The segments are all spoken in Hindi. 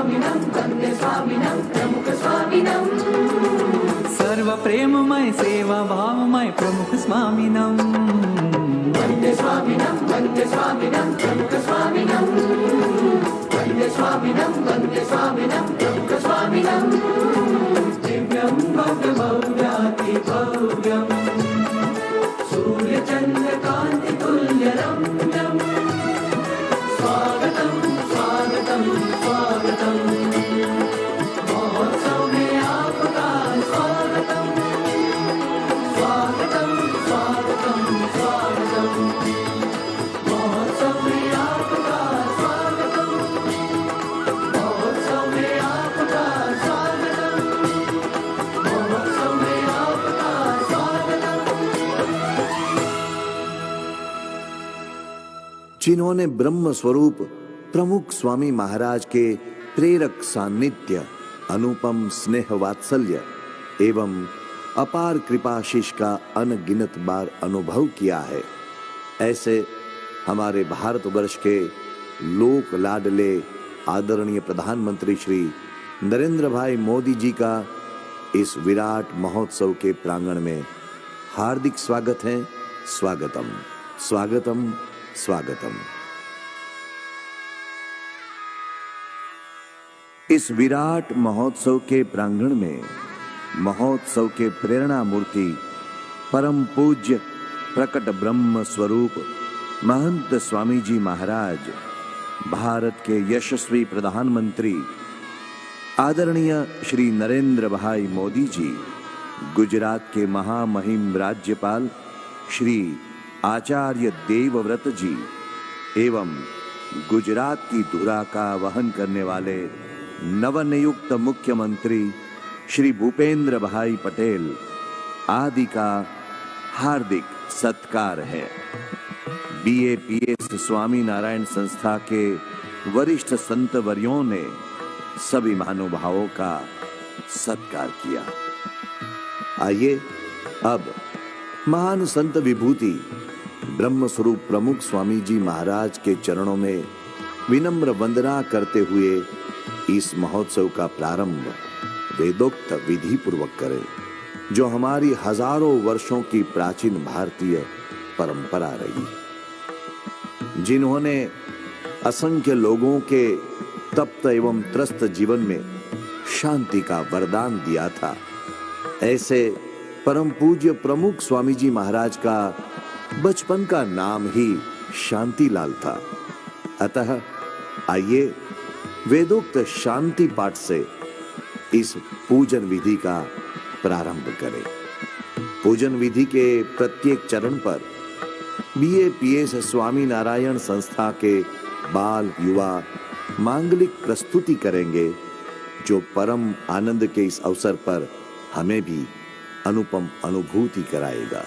स्वामिनं वन्दे स्वामिनं प्रमुख स्वामिनं सर्व प्रेममय सेवा भावमय प्रमुख स्वामिनं वन्दे स्वामिनं प्रमुख स्वामिनं वन्दे स्वामिनं प्रमुख स्वामिनं दिव्यं भव्यभव्याति भव्यं सूर्यचन्द्रकान्तितुल्यरम्यं स्वागतं स्वागतं स्वागतं महोत्सव में आपका स्वागतं स्वागतं स्वागतं स्वागतं महोत्सव में आपका स्वागतं महोत्सव में आपका स्वागतं महोत्सव में आपका स्वागतं। जिन्होंने ब्रह्म स्वरूप प्रमुख स्वामी महाराज के प्रेरक सान्निध्य, अनुपम स्नेह वात्सल्य एवं अपार कृपाशीष का अनगिनत बार अनुभव किया है, ऐसे हमारे भारतवर्ष के लोक लाडले आदरणीय प्रधानमंत्री श्री नरेंद्र भाई मोदी जी का इस विराट महोत्सव के प्रांगण में हार्दिक स्वागत है। स्वागतम स्वागतम स्वागतम। इस विराट महोत्सव के प्रांगण में महोत्सव के प्रेरणा मूर्ति परम पूज्य प्रकट ब्रह्म स्वरूप महंत स्वामी जी महाराज, भारत के यशस्वी प्रधानमंत्री आदरणीय श्री नरेंद्र भाई मोदी जी, गुजरात के महामहिम राज्यपाल श्री आचार्य देवव्रत जी एवं गुजरात की धुरा का वहन करने वाले नवनियुक्त मुख्यमंत्री श्री भूपेंद्र भाई पटेल आदि का हार्दिक सत्कार है। BAPS स्वामी नारायण संस्था के वरिष्ठ संत वर्यों ने सभी महानुभावों का सत्कार किया। आइए अब महान संत विभूति ब्रह्म स्वरूप प्रमुख स्वामी जी महाराज के चरणों में विनम्र वंदना करते हुए इस महोत्सव का प्रारंभ वेदोक्त विधि पूर्वक करें, जो हमारी हजारों वर्षों की प्राचीन भारतीय परंपरा रही, जिन्होंने असंख्य लोगों के तप्त एवं त्रस्त जीवन में शांति का वरदान दिया था। ऐसे परम पूज्य प्रमुख स्वामी जी महाराज का बचपन का नाम ही शांतिलाल था। अतः आइए वेदोक्त शांति पाठ से इस पूजन विधि का प्रारंभ करें। पूजन विधि के प्रत्येक चरण पर BAPS स्वामी नारायण संस्था के बाल युवा मांगलिक प्रस्तुति करेंगे, जो परम आनंद के इस अवसर पर हमें भी अनुपम अनुभूति कराएगा।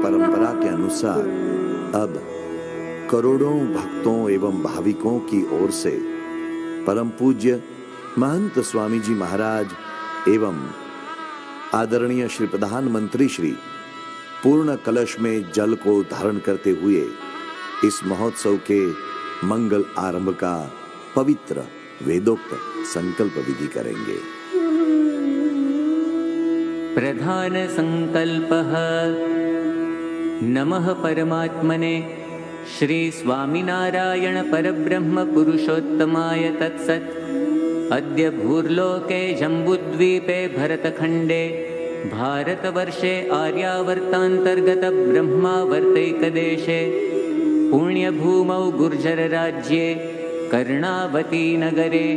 परंपरा के अनुसार अब करोड़ों भक्तों एवं भाविकों की ओर से परम पूज्य महंत स्वामी जी महाराज एवं आदरणीय श्री प्रधानमंत्री श्री पूर्ण कलश में जल को धारण करते हुए इस महोत्सव के मंगल आरंभ का पवित्र वेदोक्त संकल्प विधि करेंगे। प्रधान संकल्पः नमः परमात्मने श्री स्वामिनारायण परब्रह्म पुरुषोत्तमाय तत्सत्। अद्य भूर्लोके जम्बुद्वीपे भरतखण्डे भारतवर्षे आर्यावर्तान्तर्गत ब्रह्मावर्तैकदेशे पुण्यभूमौ गुर्जरराज्ये कर्णावती नगरे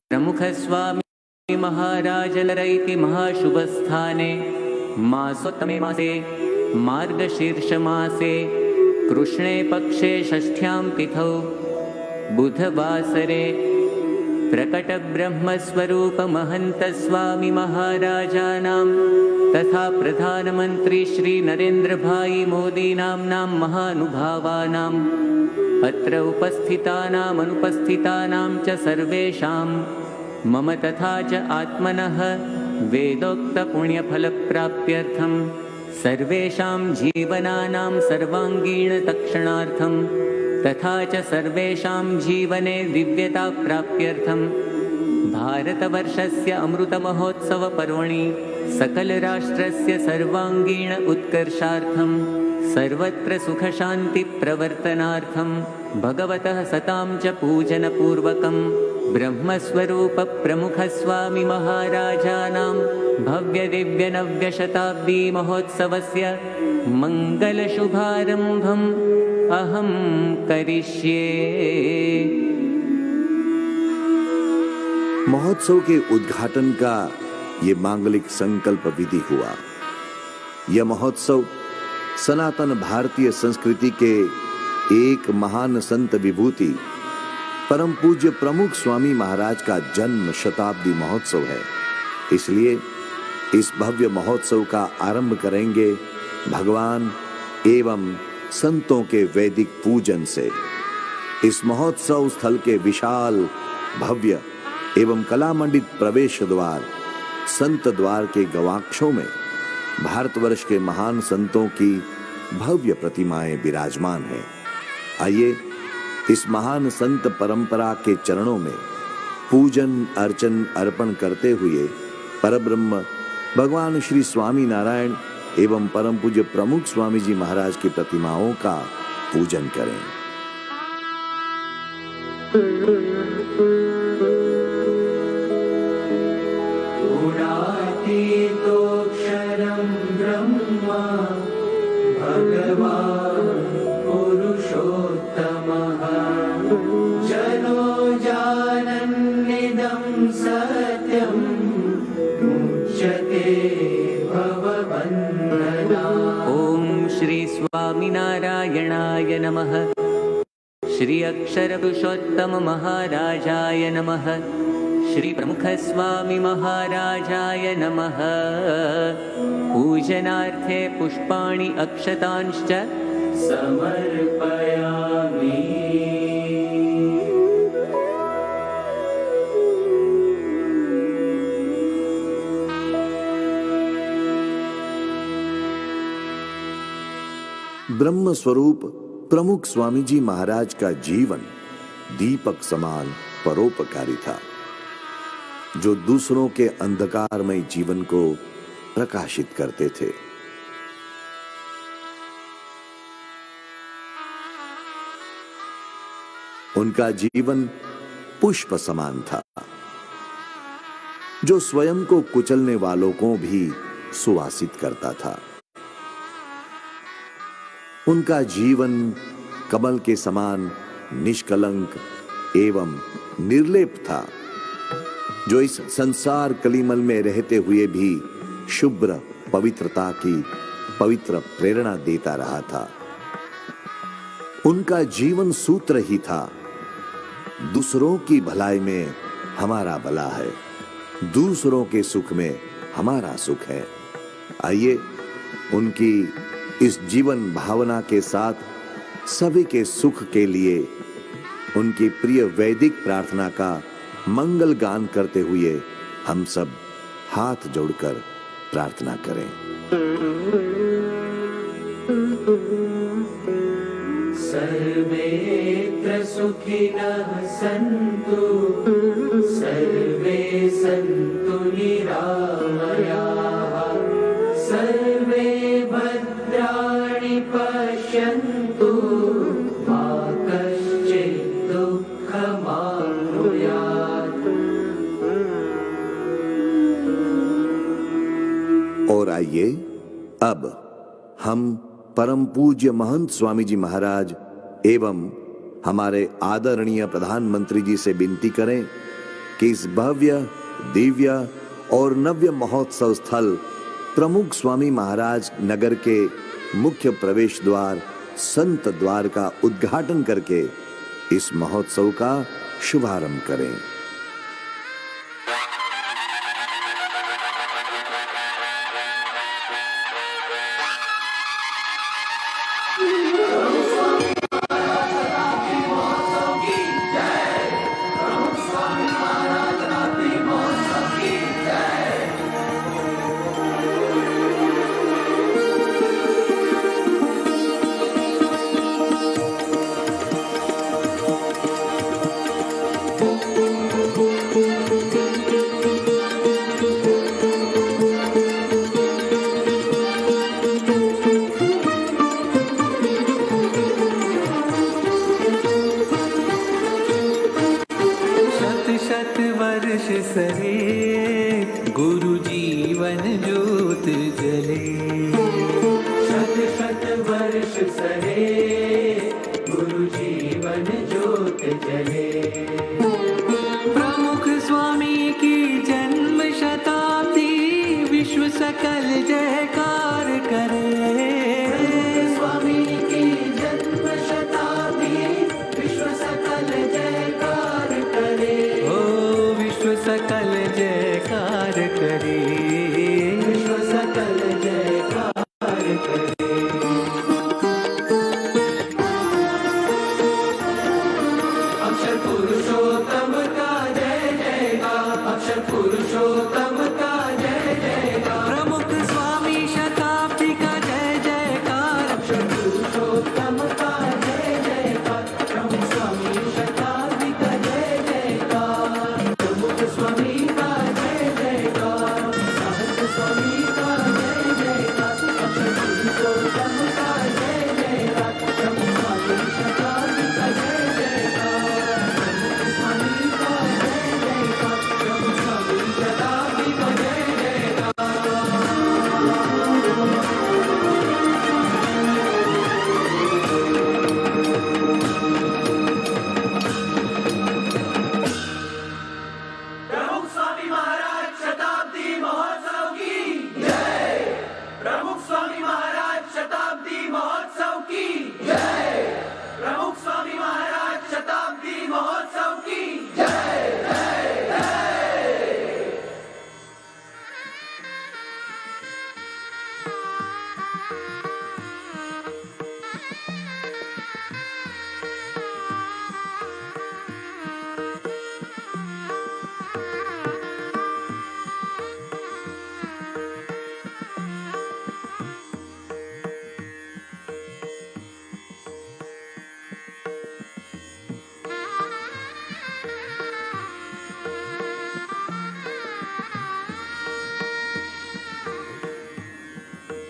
प्रमुखस्वामी महाराजलरैति महाशुभस्थाने मासोत्तमे मासे मार्गशीर्षमासे कृष्णे पक्षे षष्ठ्यां तिथौ बुधवासरे प्रकट ब्रह्मस्वरूप महंत स्वामी महाराजानां तथा प्रधानमंत्री श्री नरेंद्र भाई मोदी नाम्नां महानुभावानाम् अत्र उपस्थितानाम् अनुपस्थितानां च सर्वेषां मम तथा च आत्मनः वेदोक्त पुण्यफलप्राप्त्यर्थं सर्वेषां जीवनानां सर्वांगीण तक्षणार्थं तथा च सर्वेषां जीवने दिव्यता प्राप्त्यर्थं भारतवर्षस्य अमृतमहोत्सव पर्वणि सकलराष्ट्रस्य सर्वांगीण उत्कर्षार्थं सर्वत्र सुखशान्ति प्रवर्तनार्थं भगवतः सतां च पूजनपूर्वकं ब्रह्मस्वरूप प्रमुख स्वामी महाराजानां भव्य दिव्य नव्य शताब्दी महोत्सवस्य मंगल शुभारंभम् अहं करिष्ये। महोत्सव के उद्घाटन का ये मांगलिक संकल्प विधि हुआ। यह महोत्सव सनातन भारतीय संस्कृति के एक महान संत विभूति परम पूज्य प्रमुख स्वामी महाराज का जन्म शताब्दी महोत्सव है। इसलिए इस भव्य महोत्सव का आरंभ करेंगे भगवान एवं संतों के वैदिक पूजन से। इस महोत्सव स्थल के विशाल भव्य एवं कलामंडित प्रवेश द्वार संत द्वार के गवाक्षों में भारतवर्ष के महान संतों की भव्य प्रतिमाएं विराजमान हैं। आइए इस महान संत परंपरा के चरणों में पूजन अर्चन अर्पण करते हुए परब्रह्म भगवान श्री स्वामी नारायण एवं परम पूज्य प्रमुख स्वामी जी महाराज की प्रतिमाओं का पूजन करें। गुणातीतोऽक्षरं ब्रह्म भगवान् पुरुषोत्तमः जनो जानन्निदं सत्यं मुच्यते भवबन्धनात्। ओम श्री स्वामिनारायणाय नमः। श्री अक्षर पुरुषोत्तम महाराजाय नमः। श्री प्रमुख स्वामी महाराजाय नमः। पूजनार्थे पुष्पाणि अक्षतांश्च समर्पयामि। ब्रह्म स्वरूप प्रमुख स्वामी जी महाराज का जीवन दीपक समान परोपकारी था, जो दूसरों के अंधकारमय जीवन को प्रकाशित करते थे। उनका जीवन पुष्प समान था, जो स्वयं को कुचलने वालों को भी सुवासित करता था। उनका जीवन कमल के समान निष्कलंक एवं निर्लेप था, जो इस संसार कलिमल में रहते हुए भी शुभ्र पवित्रता की पवित्र प्रेरणा देता रहा था। उनका जीवन सूत्र ही था, दूसरों की भलाई में हमारा भला है, दूसरों के सुख में हमारा सुख है। आइए उनकी इस जीवन भावना के साथ सभी के सुख के लिए उनकी प्रिय वैदिक प्रार्थना का मंगल गान करते हुए हम सब हाथ जोड़कर प्रार्थना करें। सर्वेत्र सुखिनः सन्तु, सर्वे सन्तु निरामयाः, सर्वे भद्राणि पश्यन्तु, मा कश्चित् दुःखमाप्नुयात्। और आइए अब हम परम पूज्य महंत स्वामी जी महाराज एवं हमारे आदरणीय प्रधानमंत्री जी से विनती करें कि इस भव्य, दिव्य और नव्य महोत्सव स्थल प्रमुख स्वामी महाराज नगर के मुख्य प्रवेश द्वार संत द्वार का उद्घाटन करके इस महोत्सव का शुभारंभ करें।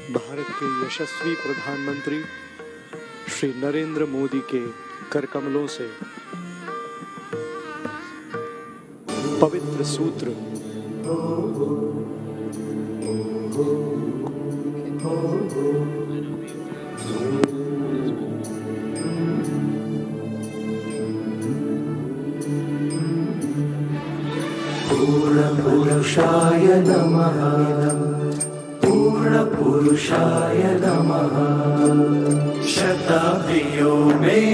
भारत के यशस्वी प्रधानमंत्री श्री नरेंद्र मोदी के करकमलों से पवित्र सूत्र पूर्णपुरुषाय नमः, पूर्णपुरुषाय नमः। शताब्दियों में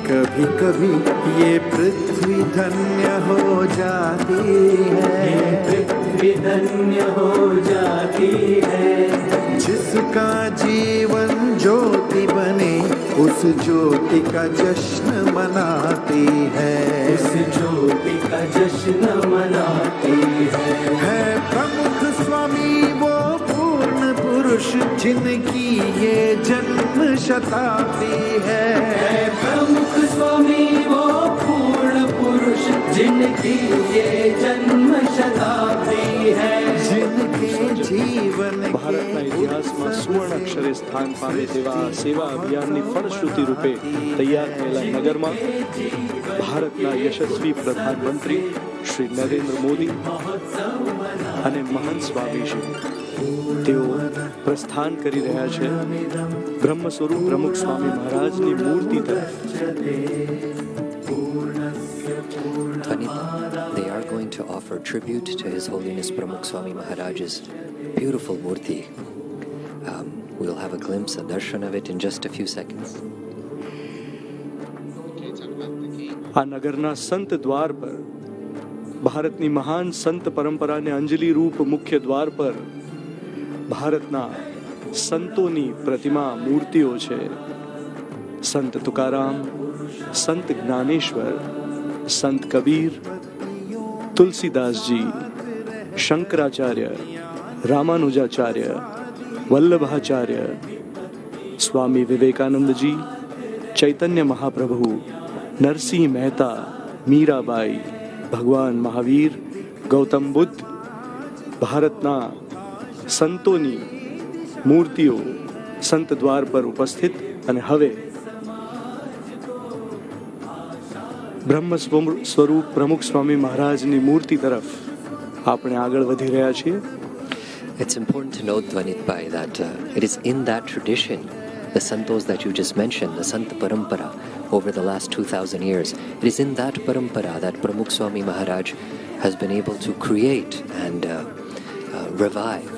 कभी कभी ये पृथ्वी धन्य हो जाती है, पृथ्वी धन्य हो का जीवन ज्योति बने, उस ज्योति का जश्न मनाती है, उस ज्योति का जश्न मनाती है प्रमुख स्वामी वो पूर्ण पुरुष जिनकी ये जन्म शताब्दी है प्रमुख स्वामी वो पूर्ण पुरुष जिनकी ये जन्म शताब्दी है, जिनके जीवन ભારતના ઇતિહાસમાં સુવર્ણ અક્ષરે સ્થાન પામે તેવા સેવા અભિયાનની ફળશ્રુતિ રૂપે તૈયાર થયેલા નગરમાં ભારતના યશસ્વી પ્રધાનમંત્રી શ્રી નરેન્દ્ર મોદી અને મહંત સ્વામીજી તેઓ પ્રસ્થાન કરી રહ્યા છે બ્રહ્મ સ્વરૂપ પ્રમુખ સ્વામી મહારાજની મૂર્તિ તરફ. They are going to offer tribute to His Holiness Pramukh Swami Maharaj's beautiful murti. We'll have a glimpse, a darshan of it in just a few seconds. આ નગરના સંત દ્વાર પર ભારતની મહાન સંત પરંપરાને અંજલિ રૂપ મુખ્ય દ્વાર પર ભારતના સંતોની પ્રતિમા મૂર્તિઓ છે. સંત તુકારામ, સંત જ્ઞાનેશ્વર, સંત કબીર, તુલસીદાસજી, શંકરાચાર્ય, રામાનુજાચાર્ય, વલ્લભાચાર્ય, સ્વામી વિવેકાનંદજી, ચૈતન્ય મહાપ્રભુ, નરસિંહ મહેતા, મીરાબાઈ, ભગવાન મહાવીર, ગૌતમ બુદ્ધ, ભારતના સંતોની મૂર્તિઓ સંત દ્વાર પર ઉપસ્થિત અને હવે બ્રહ્મ સ્વરૂપ પ્રમુખ સ્વામી મહારાજની મૂર્તિ તરફ આપણે આગળ વધી રહ્યા છીએ. It's important to note, Dvanit Bhai, that it is in that tradition, the santos that you just mentioned, the Sant Parampara, over the last 2,000 years, it is in that parampara that Pramukh Swami Maharaj has been able to create and revive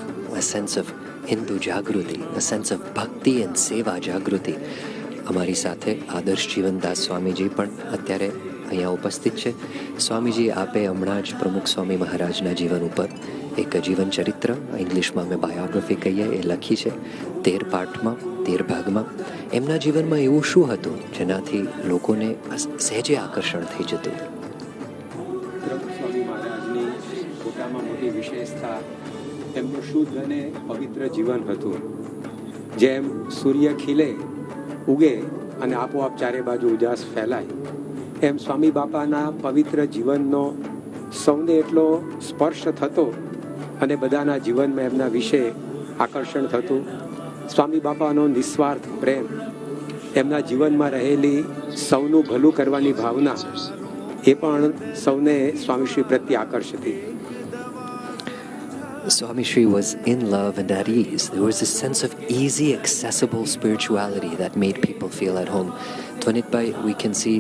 a sense of Hindu Jagruti, a sense of Bhakti and Seva Jagruti. અમારી સાથે આદર્શ જીવનદાસ સ્વામીજી પણ અત્યારે અહીંયા ઉપસ્થિત છે. સ્વામીજી, આપે હમણાં જ પ્રમુખ સ્વામી મહારાજના જીવન ઉપર એક જીવન ચરિત્ર, ઇંગ્લિશમાં અમે બાયોગ્રાફી કહીએ, એ લખી છે 13 પાઠમાં, 13 ભાગમાં. એમના જીવનમાં એવું શું હતું જેનાથી લોકોને સહેજે આકર્ષણ થઈ જતું? પ્રમુખ સ્વામી મહારાજની મોટામાં મોટી વિશેષતા એમનું શુદ્ધ અને પવિત્ર જીવન હતું. જેમ સૂર્ય ખીલે, ઉગે અને આપોઆપ ચારે બાજુ ઉજાસ ફેલાય, એમ સ્વામી બાપાના પવિત્ર જીવનનો સૌને એટલો સ્પર્શ થતો અને બધાના જીવનમાં એમના વિશે આકર્ષણ થતું. સ્વામી બાપાનો નિસ્વાર્થ પ્રેમ, એમના જીવનમાં રહેલી સૌનું ભલું કરવાની ભાવના, એ પણ સૌને સ્વામીશ્રી પ્રત્યે આકર્ષતી. Swami Shri was in love and at ease. There was a sense of easy, accessible spirituality that made people feel at home. Dvanit Bhai, we can see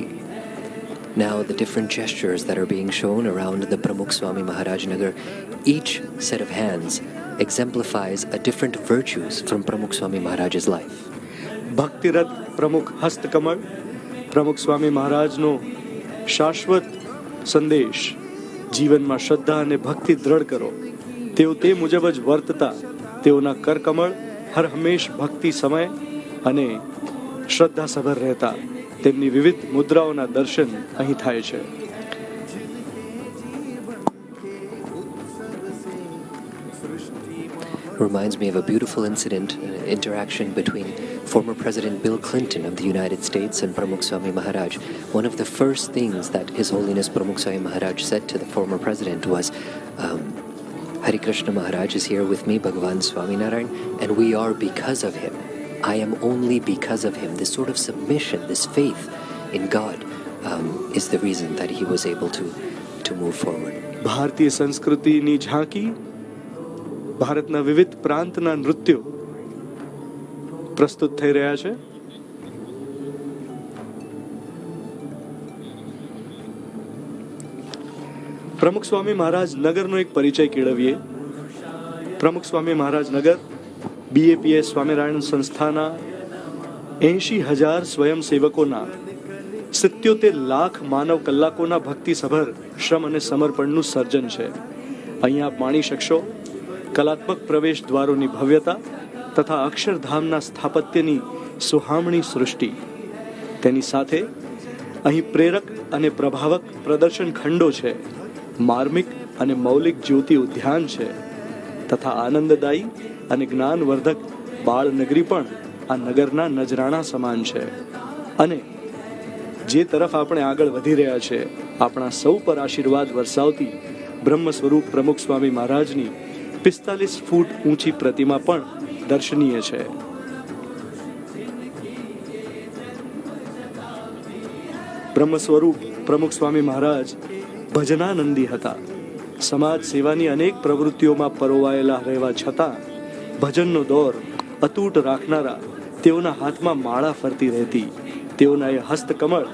now the different gestures that are being shown around the Pramukh Swami Maharaj Nagar. Each set of hands exemplifies a different virtues from Pramukh Swami Maharaj's life. ભક્તિરત પ્રમુખ હસ્તકમળ પ્રમુખ સ્વામી મહારાજનો શાશ્વત સંદેશ, જીવનમાં શ્રદ્ધા અને ભક્તિ દ્રઢ કરો. તેઓ તે મુજબ જ વર્તતા. તેઓના કરકમળ હર હંમેશ ભક્તિ સમય અને શ્રદ્ધાસભર રહેતા. તેમની વિવિધ મુદ્રાઓના દર્શન અહીં થાય છે. Reminds me of a beautiful incident, an interaction between former President Bill Clinton of the United States and Pramukh Swami Maharaj. One of the first things that His Holiness Pramukh Swami Maharaj said to the former president was, Hari Krishna Maharaj is here with me, Bhagavan Swaminarayan, and we are because of him. I am only because of him. This sort of submission, this faith in God is the reason that he was able to move forward. ભારતીય સંસ્કૃતિની ઝાંકી, ભારતના વિવિધ પ્રાંતના નૃત્યો પ્રસ્તુત થઈ રહ્યા છે. પ્રમુખ સ્વામી મહારાજ નગરનો એક પરિચય કેળવીએ. પ્રમુખ સ્વામી મહારાજ નગર BAPS સ્વામિનારાયણ સંસ્થાના 80,000 સ્વયંસેવકોના 77 લાખ માનવ કલાકોના ભક્તિસભર શ્રમ અને સમર્પણનું સર્જન છે. અહીંયા આપ માણી શકશો કલાત્મક પ્રવેશ દ્વારોની ભવ્યતા, તથા અક્ષરધામના સ્થાપત્યની સુહામણી સૃષ્ટિ. તેની સાથે અહીં પ્રેરક અને પ્રભાવક પ્રદર્શન ખંડો છે, માર્મિક અને મૌલિક જ્યોતિ ઉદ્યાન છે તથા આનંદદાયી અને જ્ઞાનવર્ધક બાળનગરી પણ આ નગરના નજરાણા સમાન છે. અને જે તરફ આપણે આગળ વધી રહ્યા છે, આપણા સૌ પર આશીર્વાદ વરસાવતી બ્રહ્મ સ્વરૂપ પ્રમુખ સ્વામી મહારાજની 45 ફૂટ ઊંચી પ્રતિમા પણ દર્શનીય છે. બ્રહ્મ સ્વરૂપ પ્રમુખ સ્વામી મહારાજ ભજનાનંદી હતા. સમાજ સેવાની અનેક પ્રવૃત્તિઓમાં પરોવાયેલા રહેવા છતાં ભજનનો દોર અતૂટ રાખનારા તેઓના હાથમાં માળા ફરતી રહેતી. તેઓના એ હસ્તકમળ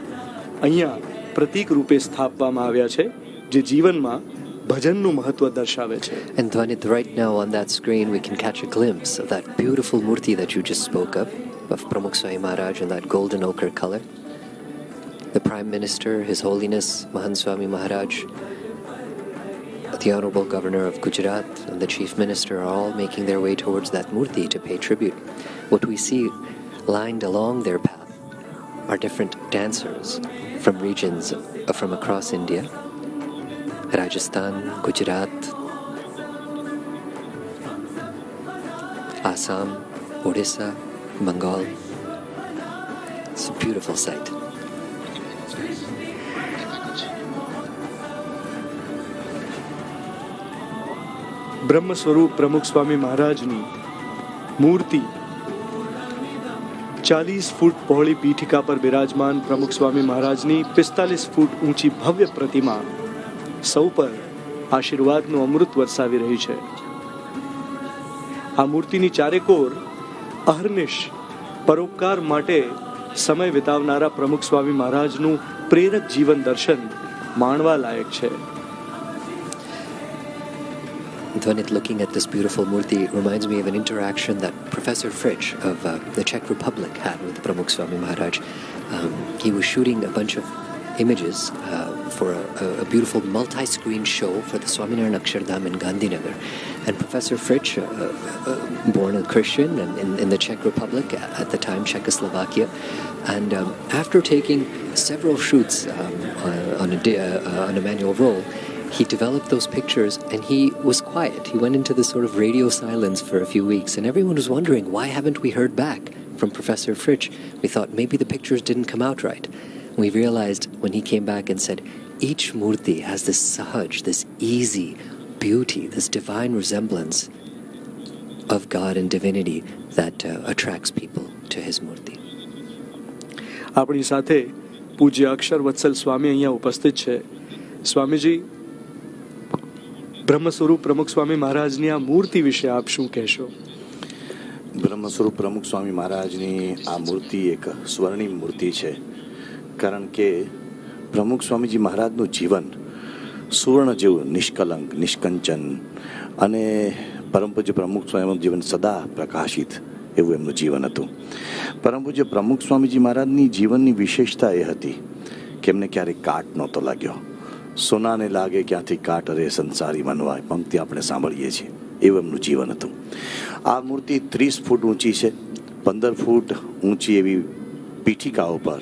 અહીંયા પ્રતીક રૂપે સ્થાપવામાં આવ્યા છે, જે જીવનમાં ભજનનું મહત્વ દર્શાવે છે. And Dvanit, right now on that screen we can catch a glimpse of that beautiful murti that you just spoke of Pramukh Swami Maharaj in that golden ochre color. The Prime Minister, His Holiness Mahant Swami Maharaj, the Honorable Governor of Gujarat and the Chief Minister are all making their way towards that murti to pay tribute. What we see lined along their path are different dancers from regions from across India, Rajasthan, Gujarat, Assam, Odisha, Bengal. It's a beautiful sight. બ્રહ્મ સ્વરૂપ પ્રમુખ સ્વામી મહારાજની મૂર્તિ 40 ફૂટ પહોળી પીઠિકા પર બિરાજમાન પ્રમુખ સ્વામી મહારાજની 45 ફૂટ ઊંચી ભવ્ય પ્રતિમા સૌ પર આશીર્વાદનું અમૃત વરસાવી રહી છે. આ મૂર્તિની ચારેકોર અહર્નિશ પરોપકાર માટે સમય વિતાવનારા પ્રમુખ સ્વામી મહારાજનું પ્રેરક જીવન દર્શન માણવા લાયક છે. Dvanit, looking at this beautiful murti reminds me of an interaction that Professor Fritsch of the Czech Republic had with Pramukh Swami Maharaj. He was shooting a bunch of images for a beautiful multi-screen show for the Swaminarayan Akshardham in Gandhinagar. And Professor Fritsch, born a Christian and in the Czech Republic, at the time Czechoslovakia, and after taking several shoots on a manual roll, he developed those pictures and he was quiet. He went into this sort of radio silence for a few weeks and everyone was wondering, why haven't we heard back from Professor Fritsch? We thought maybe the pictures didn't come out right. We realized when he came back and said, each murti has this sahaj, this easy beauty, this divine resemblance of God and divinity that attracts people to his murti. આપણી સાથે પૂજ્ય અક્ષર વત્સલ સ્વામી અહીંયા ઉપસ્થિત છે. સ્વામીજી, બ્રહ્મ સ્વરૂપ પ્રમુખ સ્વામી મહારાજની આ મૂર્તિ વિશે આપ શું કહેશો? બ્રહ્મ સ્વરૂપ પ્રમુખ સ્વામી મહારાજની આ મૂર્તિ એક સ્વર્ણિમ મૂર્તિ છે, કારણ કે પ્રમુખ સ્વામીજી મહારાજનું જીવન સુવર્ણ જેવું નિષ્કલંક, નિષ્કંચન અને પરમ પૂજ્ય પ્રમુખ સ્વામીનું જીવન સદા પ્રકાશિત એવું એમનું જીવન હતું. પરમ પૂજ્ય પ્રમુખ સ્વામીજી મહારાજની જીવનની વિશેષતા એ હતી કે એમને ક્યારેય કાટ નહોતો લાગ્યો. સોનાને લાગે ક્યાંથી કાટ અરે સંસારી મનવાય, પંક્તિ આપણે સાંભળીએ છીએ, એવું એમનું જીવન હતું. આ મૂર્તિ 30 ફૂટ ઊંચી છે. 15 ફૂટ ઊંચી એવી પીઠિકા ઉપર,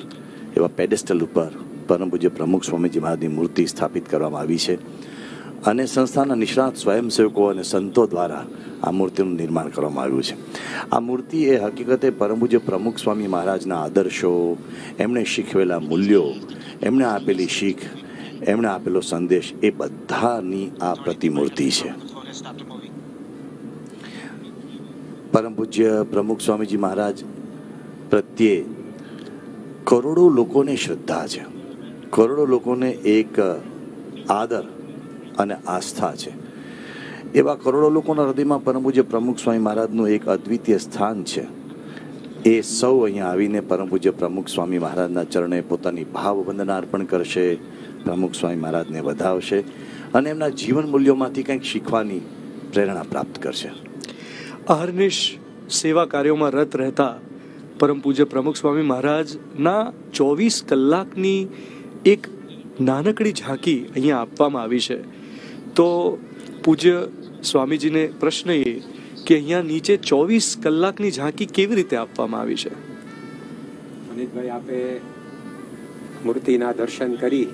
એવા પેડેસ્ટલ ઉપર પરમ પૂજ્ય પ્રમુખ સ્વામીજી મહારાજની મૂર્તિ સ્થાપિત કરવામાં આવી છે અને સંસ્થાના નિષ્ણાત સ્વયંસેવકો અને સંતો દ્વારા આ મૂર્તિનું નિર્માણ કરવામાં આવ્યું છે. આ મૂર્તિ એ હકીકતે પરમ પૂજ્ય પ્રમુખ સ્વામી મહારાજના આદર્શો, એમણે શીખવેલા મૂલ્યો, એમણે આપેલી શીખ, એમણે આપેલો સંદેશ, એ બધાની આ પ્રતિમૂર્તિ છે. પરમ પૂજ્ય પ્રમુખ સ્વામીજી મહારાજ પ્રત્યે કરોડો લોકોને શ્રદ્ધા છે, કરોડો લોકોને એક આદર અને આસ્થા છે. એવા કરોડો લોકોના હૃદયમાં પરમ પૂજ્ય પ્રમુખ સ્વામી મહારાજનું એક અદ્વિતીય સ્થાન છે. એ સૌ અહીંયા આવીને પરમ પૂજ્ય પ્રમુખ સ્વામી મહારાજના ચરણે પોતાની ભાવવંદના અર્પણ કરશે, પ્રમુખ સ્વામી મહારાજને વધાવશે અને એમના જીવન મૂલ્યોમાંથી કંઈક શીખવાની પ્રેરણા પ્રાપ્ત કરશે. અહર્નિશ સેવા કાર્યોમાં રત રહેતા પરમ પૂજ્ય પ્રમુખ સ્વામી મહારાજના 24 કલાકની એક નાનકડી ઝાંકી અહીંયા આપવામાં આવી છે. તો પૂજ્ય સ્વામીજીને પ્રશ્ન એ કે અહીંયા નીચે 24 કલાકની ઝાંકી કેવી રીતે આપવામાં આવી છે? અનિતભાઈ, આપે મૂર્તિના દર્શન કરી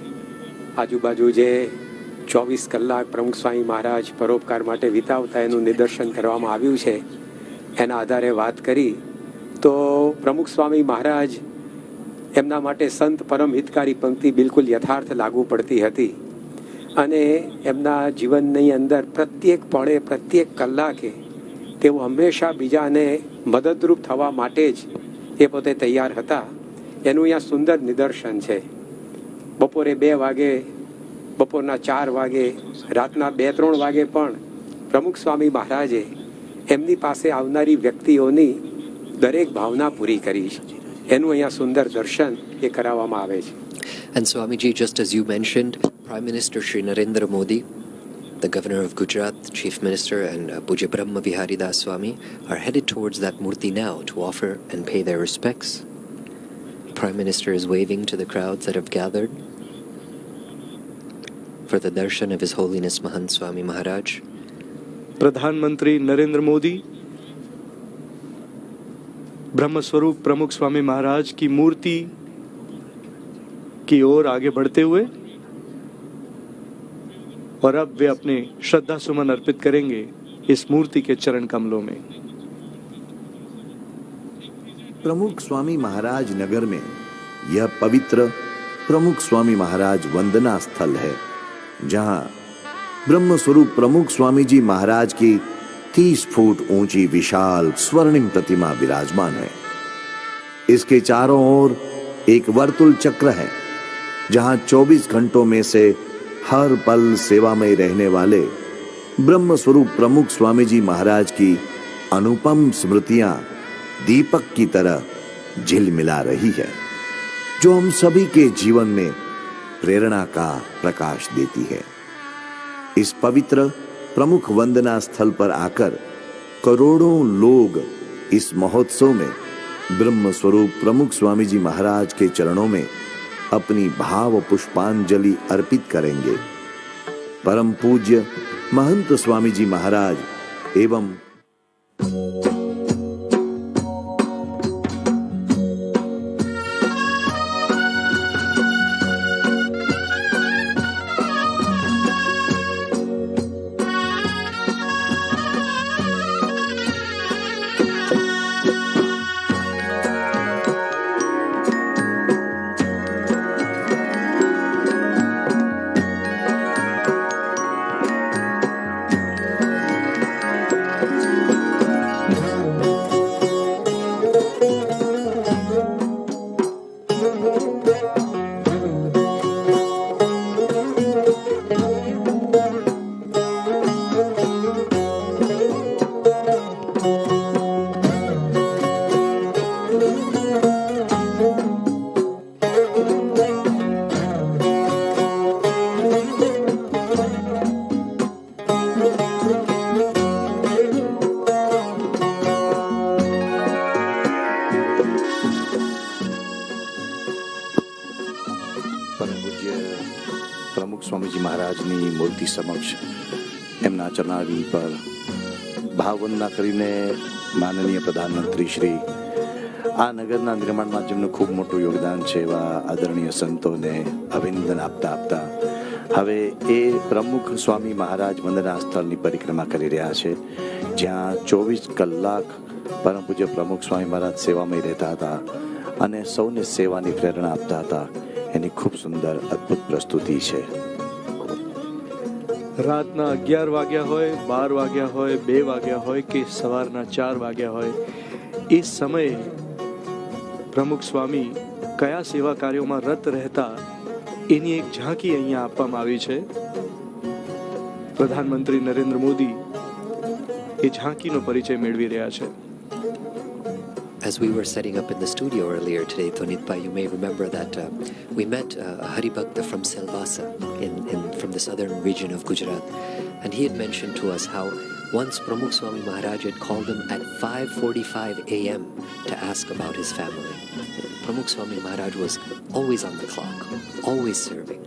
આજુબાજુ જે 24 કલાક પ્રમુખ સ્વામી મહારાજ પરોપકાર માટે વિતાવતા એનું નિદર્શન કરવામાં આવ્યું છે. એના આધારે વાત કરી તો પ્રમુખ સ્વામી મહારાજ એમના માટે સંત પરમ હિતકારી પંક્તિ બિલકુલ યથાર્થ લાગુ પડતી હતી અને એમના જીવનની અંદર પ્રત્યેક પળે પ્રત્યેક કલાકે તેઓ હંમેશા બીજાને મદદરૂપ થવા માટે જ એ પોતે તૈયાર હતા. એનું અહીંયા સુંદર નિદર્શન છે. બપોરે 2 વાગે, બપોરના 4 વાગે, રાતના 2-3 વાગે પણ પ્રમુખ સ્વામી મહારાજે એમની પાસે આવનારી વ્યક્તિઓની દરેક ભાવના પૂરી કરી છે. એનું અહીંયા સુંદર દર્શન એ કરાવવામાં આવે છે. And Swamiji, just as you mentioned, Prime Minister Shri Narendra Modi, the Governor of Gujarat, the Chief Minister, and Pujya Brahma Vihari Das Swami are headed towards that murti now to offer and pay their respects. Prime Minister is waving to the crowds that have gathered for the darshan of His Holiness Mahant Swami Maharaj. प्रधानमंत्री नरेंद्र मोदी ब्रह्म स्वरूप प्रमुख स्वामी महाराज की मूर्ति की ओर आगे बढ़ते हुए और अब वे अपने श्रद्धा सुमन अर्पित करेंगे इस मूर्ति के चरण कमलों में. प्रमुख स्वामी महाराज नगर में यह पवित्र प्रमुख स्वामी महाराज वंदना स्थल है, जहां ब्रह्म स्वरूप प्रमुख स्वामी जी महाराज की 30 फुट ऊंची विशाल स्वर्णिम प्रतिमा विराजमान है. इसके चारों ओर एक वर्तुल चक्र है, जहां 24 घंटों में से हर पल सेवा में रहने वाले ब्रह्म स्वरूप प्रमुख स्वामी जी महाराज की अनुपम स्मृतियां दीपक की तरह झिलमिला रही है, जो हम सभी के जीवन में प्रेरणा का प्रकाश देती है. इस पवित्र प्रमुख वंदना स्थल पर आकर करोड़ों लोग इस महोत्सव में ब्रह्म स्वरूप प्रमुख स्वामी जी महाराज के चरणों में अपनी भाव पुष्पांजलि अर्पित करेंगे. परम पूज्य महंत स्वामी जी महाराज एवं સમક્ષ એમના ચરણારી પર ભાવવંદના કરીને માનનીય પ્રધાનમંત્રી શ્રી આ નગરના નિર્માણમાં જેમનું ખૂબ મોટું યોગદાન છે એવા આદરણીય સંતોને અભિનંદન આપતા આપતા હવે એ પ્રમુખ સ્વામી મહારાજ વંદના સ્થળની પરિક્રમા કરી રહ્યા છે, જ્યાં 24 કલાક પરમ પૂજ્ય પ્રમુખ સ્વામી મહારાજ સેવામાં રહેતા હતા અને સૌને સેવાની પ્રેરણા આપતા હતા. એની ખૂબ સુંદર અદ્ભુત પ્રસ્તુતિ છે. રાતના 11 વાગ્યા હોય, 12 વાગ્યા હોય, 2 વાગ્યા હોય કે સવારના 4 વાગ્યા હોય, એ સમયે પ્રમુખ સ્વામી કયા સેવા કાર્યોમાં રત રહેતા એની એક ઝાંકી અહીંયા આપવામાં આવી છે. પ્રધાનમંત્રી નરેન્દ્ર મોદી એ ઝાંકીનો પરિચય મેળવી રહ્યા છે. As we were setting up in the studio earlier today, Tonitpa, you may remember that we met a Haribhakta from Silvassa from the southern region of Gujarat, and he had mentioned to us how once Pramukh Swami Maharaj had called him at 5:45 a.m. to ask about his family. Pramukh Swami Maharaj was always on the clock, always serving.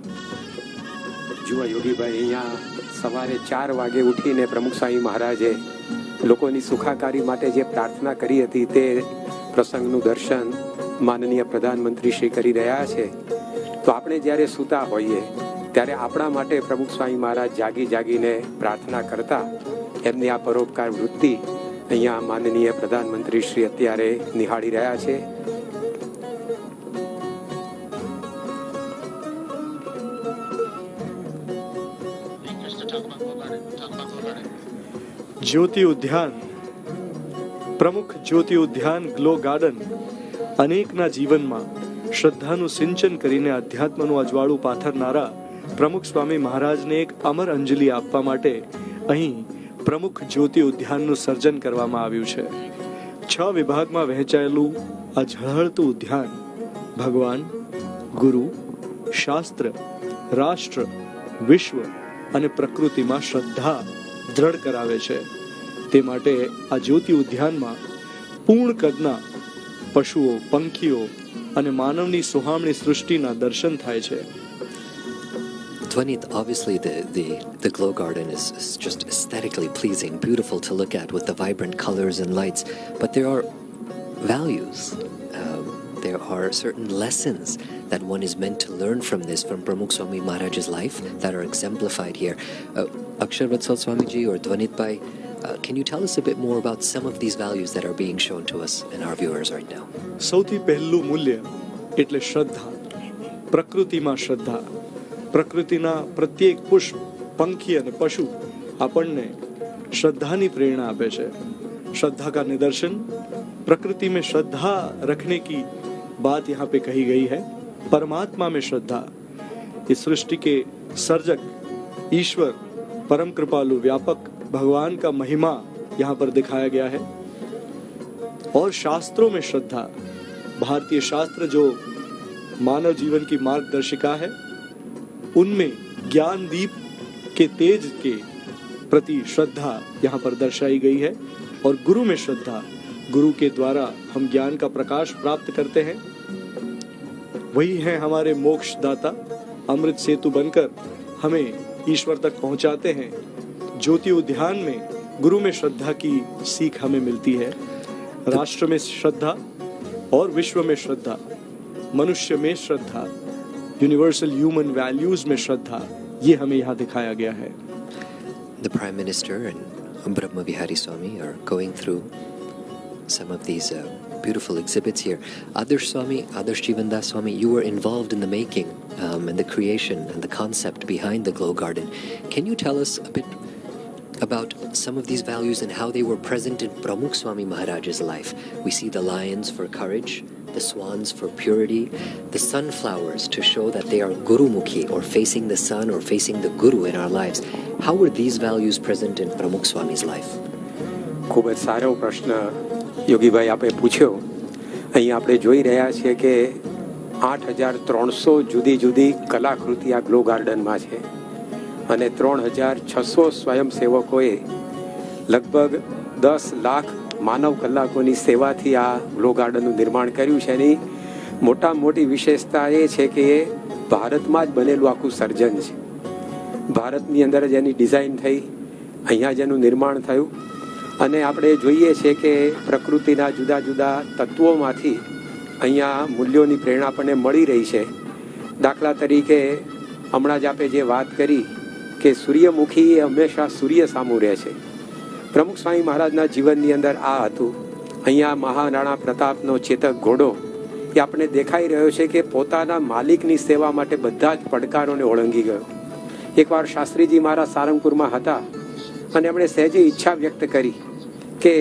જુઓ યોગીભાઈ, અહીંયા સવારે 4 વાગે ઉઠીને પ્રમુખ સ્વામી મહારાજે લોકોની સુખાકારી માટે જે પ્રાર્થના કરી હતી તે પ્રસંગનું દર્શન માનનીય પ્રધાનમંત્રી શ્રી કરી રહ્યા છે. તો આપણે જ્યારે સૂતા હોઈએ ત્યારે આપણા માટે પ્રમુખ સ્વામી મહારાજ જાગી જાગીને પ્રાર્થના કરતા એમની આ પરોપકાર વૃત્તિ અહીંયા માનનીય પ્રધાનમંત્રી શ્રી અત્યારે નિહાળી રહ્યા છે. જ્યોતિ ઉદ્યાન, પ્રમુખ જ્યોતિ ઉદ્યાન ગ્લો ગાર્ડન અનેકના જીવનમાં શ્રદ્ધાનું સિંચન કરીને અધ્યાત્મનું અજવાળું પાથરનારા પ્રમુખ સ્વામી મહારાજને એક અમર અંજલિ આપવા માટે અહીં પ્રમુખ જ્યોતિ ઉદ્યાનનું સર્જન કરવામાં આવ્યું છે. 6 વિભાગમાં વહેંચાયેલું આ ઝળહળતું ઉદ્યાન ભગવાન, ગુરુ, શાસ્ત્ર, રાષ્ટ્ર, વિશ્વ અને પ્રકૃતિમાં શ્રદ્ધા દ્રઢ કરાવે છે. તે માટે આ જ્યોતિ ઉદ્યાનમાં પૂર્ણ કદના પશુઓ, પંખીઓ અને માનવની સુહામણી સૃષ્ટિના દર્શન થાય છે. Dwanit, obviously the glow garden is just aesthetically pleasing, beautiful to look at with the vibrant colors and lights, but there are values. There are certain lessons that one is meant to learn from this, from Pramukh Swami Maharaj's life, that are exemplified here. Akshar Vatsal Swamiji or Dwanit Bhai, can you tell us a bit more about some of these values that are being shown to us and our viewers right now? સૌથી પહેલું મૂલ્ય એટલે શ્રદ્ધા. પ્રકૃતિમાં શ્રદ્ધા. પ્રકૃતિના પ્રત્યેક પુષ્પ, પંખી અને પશુ આપણને श्रद्धा प्रेरणा आपे छे। श्रद्धा का निदर्शन प्रकृति में श्रद्धा रखने की बात यहाँ पे कही गई है। परमात्मा में श्रद्धा, इस सृष्टि के सर्जक ईश्वर परम कृपालु व्यापक भगवान का महिमा यहाँ पर दिखाया गया है। और शास्त्रों में श्रद्धा, भारतीय शास्त्र जो मानव जीवन की मार्गदर्शिका है, उनमें ज्ञान दीप के तेज के प्रति श्रद्धा यहाँ पर दर्शाई गई है। और गुरु में श्रद्धा, गुरु के द्वारा हम ज्ञान का प्रकाश प्राप्त करते हैं, वही है हमारे मोक्ष दाता, अमृत सेतु बनकर हमें ईश्वर तक पहुंचाते हैं। ज्योति उद्यान में गुरु में श्रद्धा की सीख हमें मिलती है। राष्ट्र में श्रद्धा और विश्व में श्रद्धा, मनुष्य में श्रद्धा, यूनिवर्सल ह्यूमन वैल्यूज में श्रद्धा, ये हमें यहाँ दिखाया गया है। The Prime Minister and Brahma Vihari Swami are going through some of these beautiful exhibits here. Adarsh Swami, Adarsh Jivandas Swami, you were involved in the making and the creation and the concept behind the Glow Garden. Can you tell us a bit about some of these values and how they were present in Pramukh Swami Maharaj's life? We see the lions for courage, the swans for purity, the sunflowers to show that they are Gurumukhi, or facing the sun or facing the Guru in our lives. How were these values present in Pramukh Swami's life? ખૂબ જ સારો પ્રશ્ન યોગીભાઈ આપે પૂછ્યો. અહીં આપણે જોઈ રહ્યા છીએ કે 8,300 જુદી જુદી કલાકૃતિ આ ગ્લો ગાર્ડનમાં છે અને 3,600 સ્વયંસેવકોએ લગભગ 10 લાખ માનવ કલાકોની સેવાથી આ ગ્લો ગાર્ડનનું નિર્માણ કર્યું છે. એની મોટામાં મોટી વિશેષતા એ છે કે એ ભારતમાં જ બનેલું આખું સર્જન છે. ભારતની અંદર જ એની ડિઝાઇન થઈ, અહીંયા જ એનું નિર્માણ થયું. અને આપણે જોઈએ છીએ કે પ્રકૃતિના જુદા જુદા તત્વોમાંથી અહીંયા મૂલ્યોની પ્રેરણા આપણને મળી રહી છે. દાખલા તરીકે હમણાં જ આપણે જે વાત કરી કે સૂર્યમુખી એ હંમેશા સૂર્ય સામું રહે છે. પ્રમુખ સ્વામી મહારાજના જીવનની અંદર આ હતું. અહીંયા મહારાણા પ્રતાપનો ચેતક ઘોડો એ આપણે દેખાઈ રહ્યો છે કે પોતાના માલિકની સેવા માટે બધા જ પડકારોને ઓળંગી ગયો. એકવાર શાસ્ત્રીજી મહારાજ સારંગપુરમાં હતા અને એમણે સહેજે ઈચ્છા વ્યક્ત કરી કે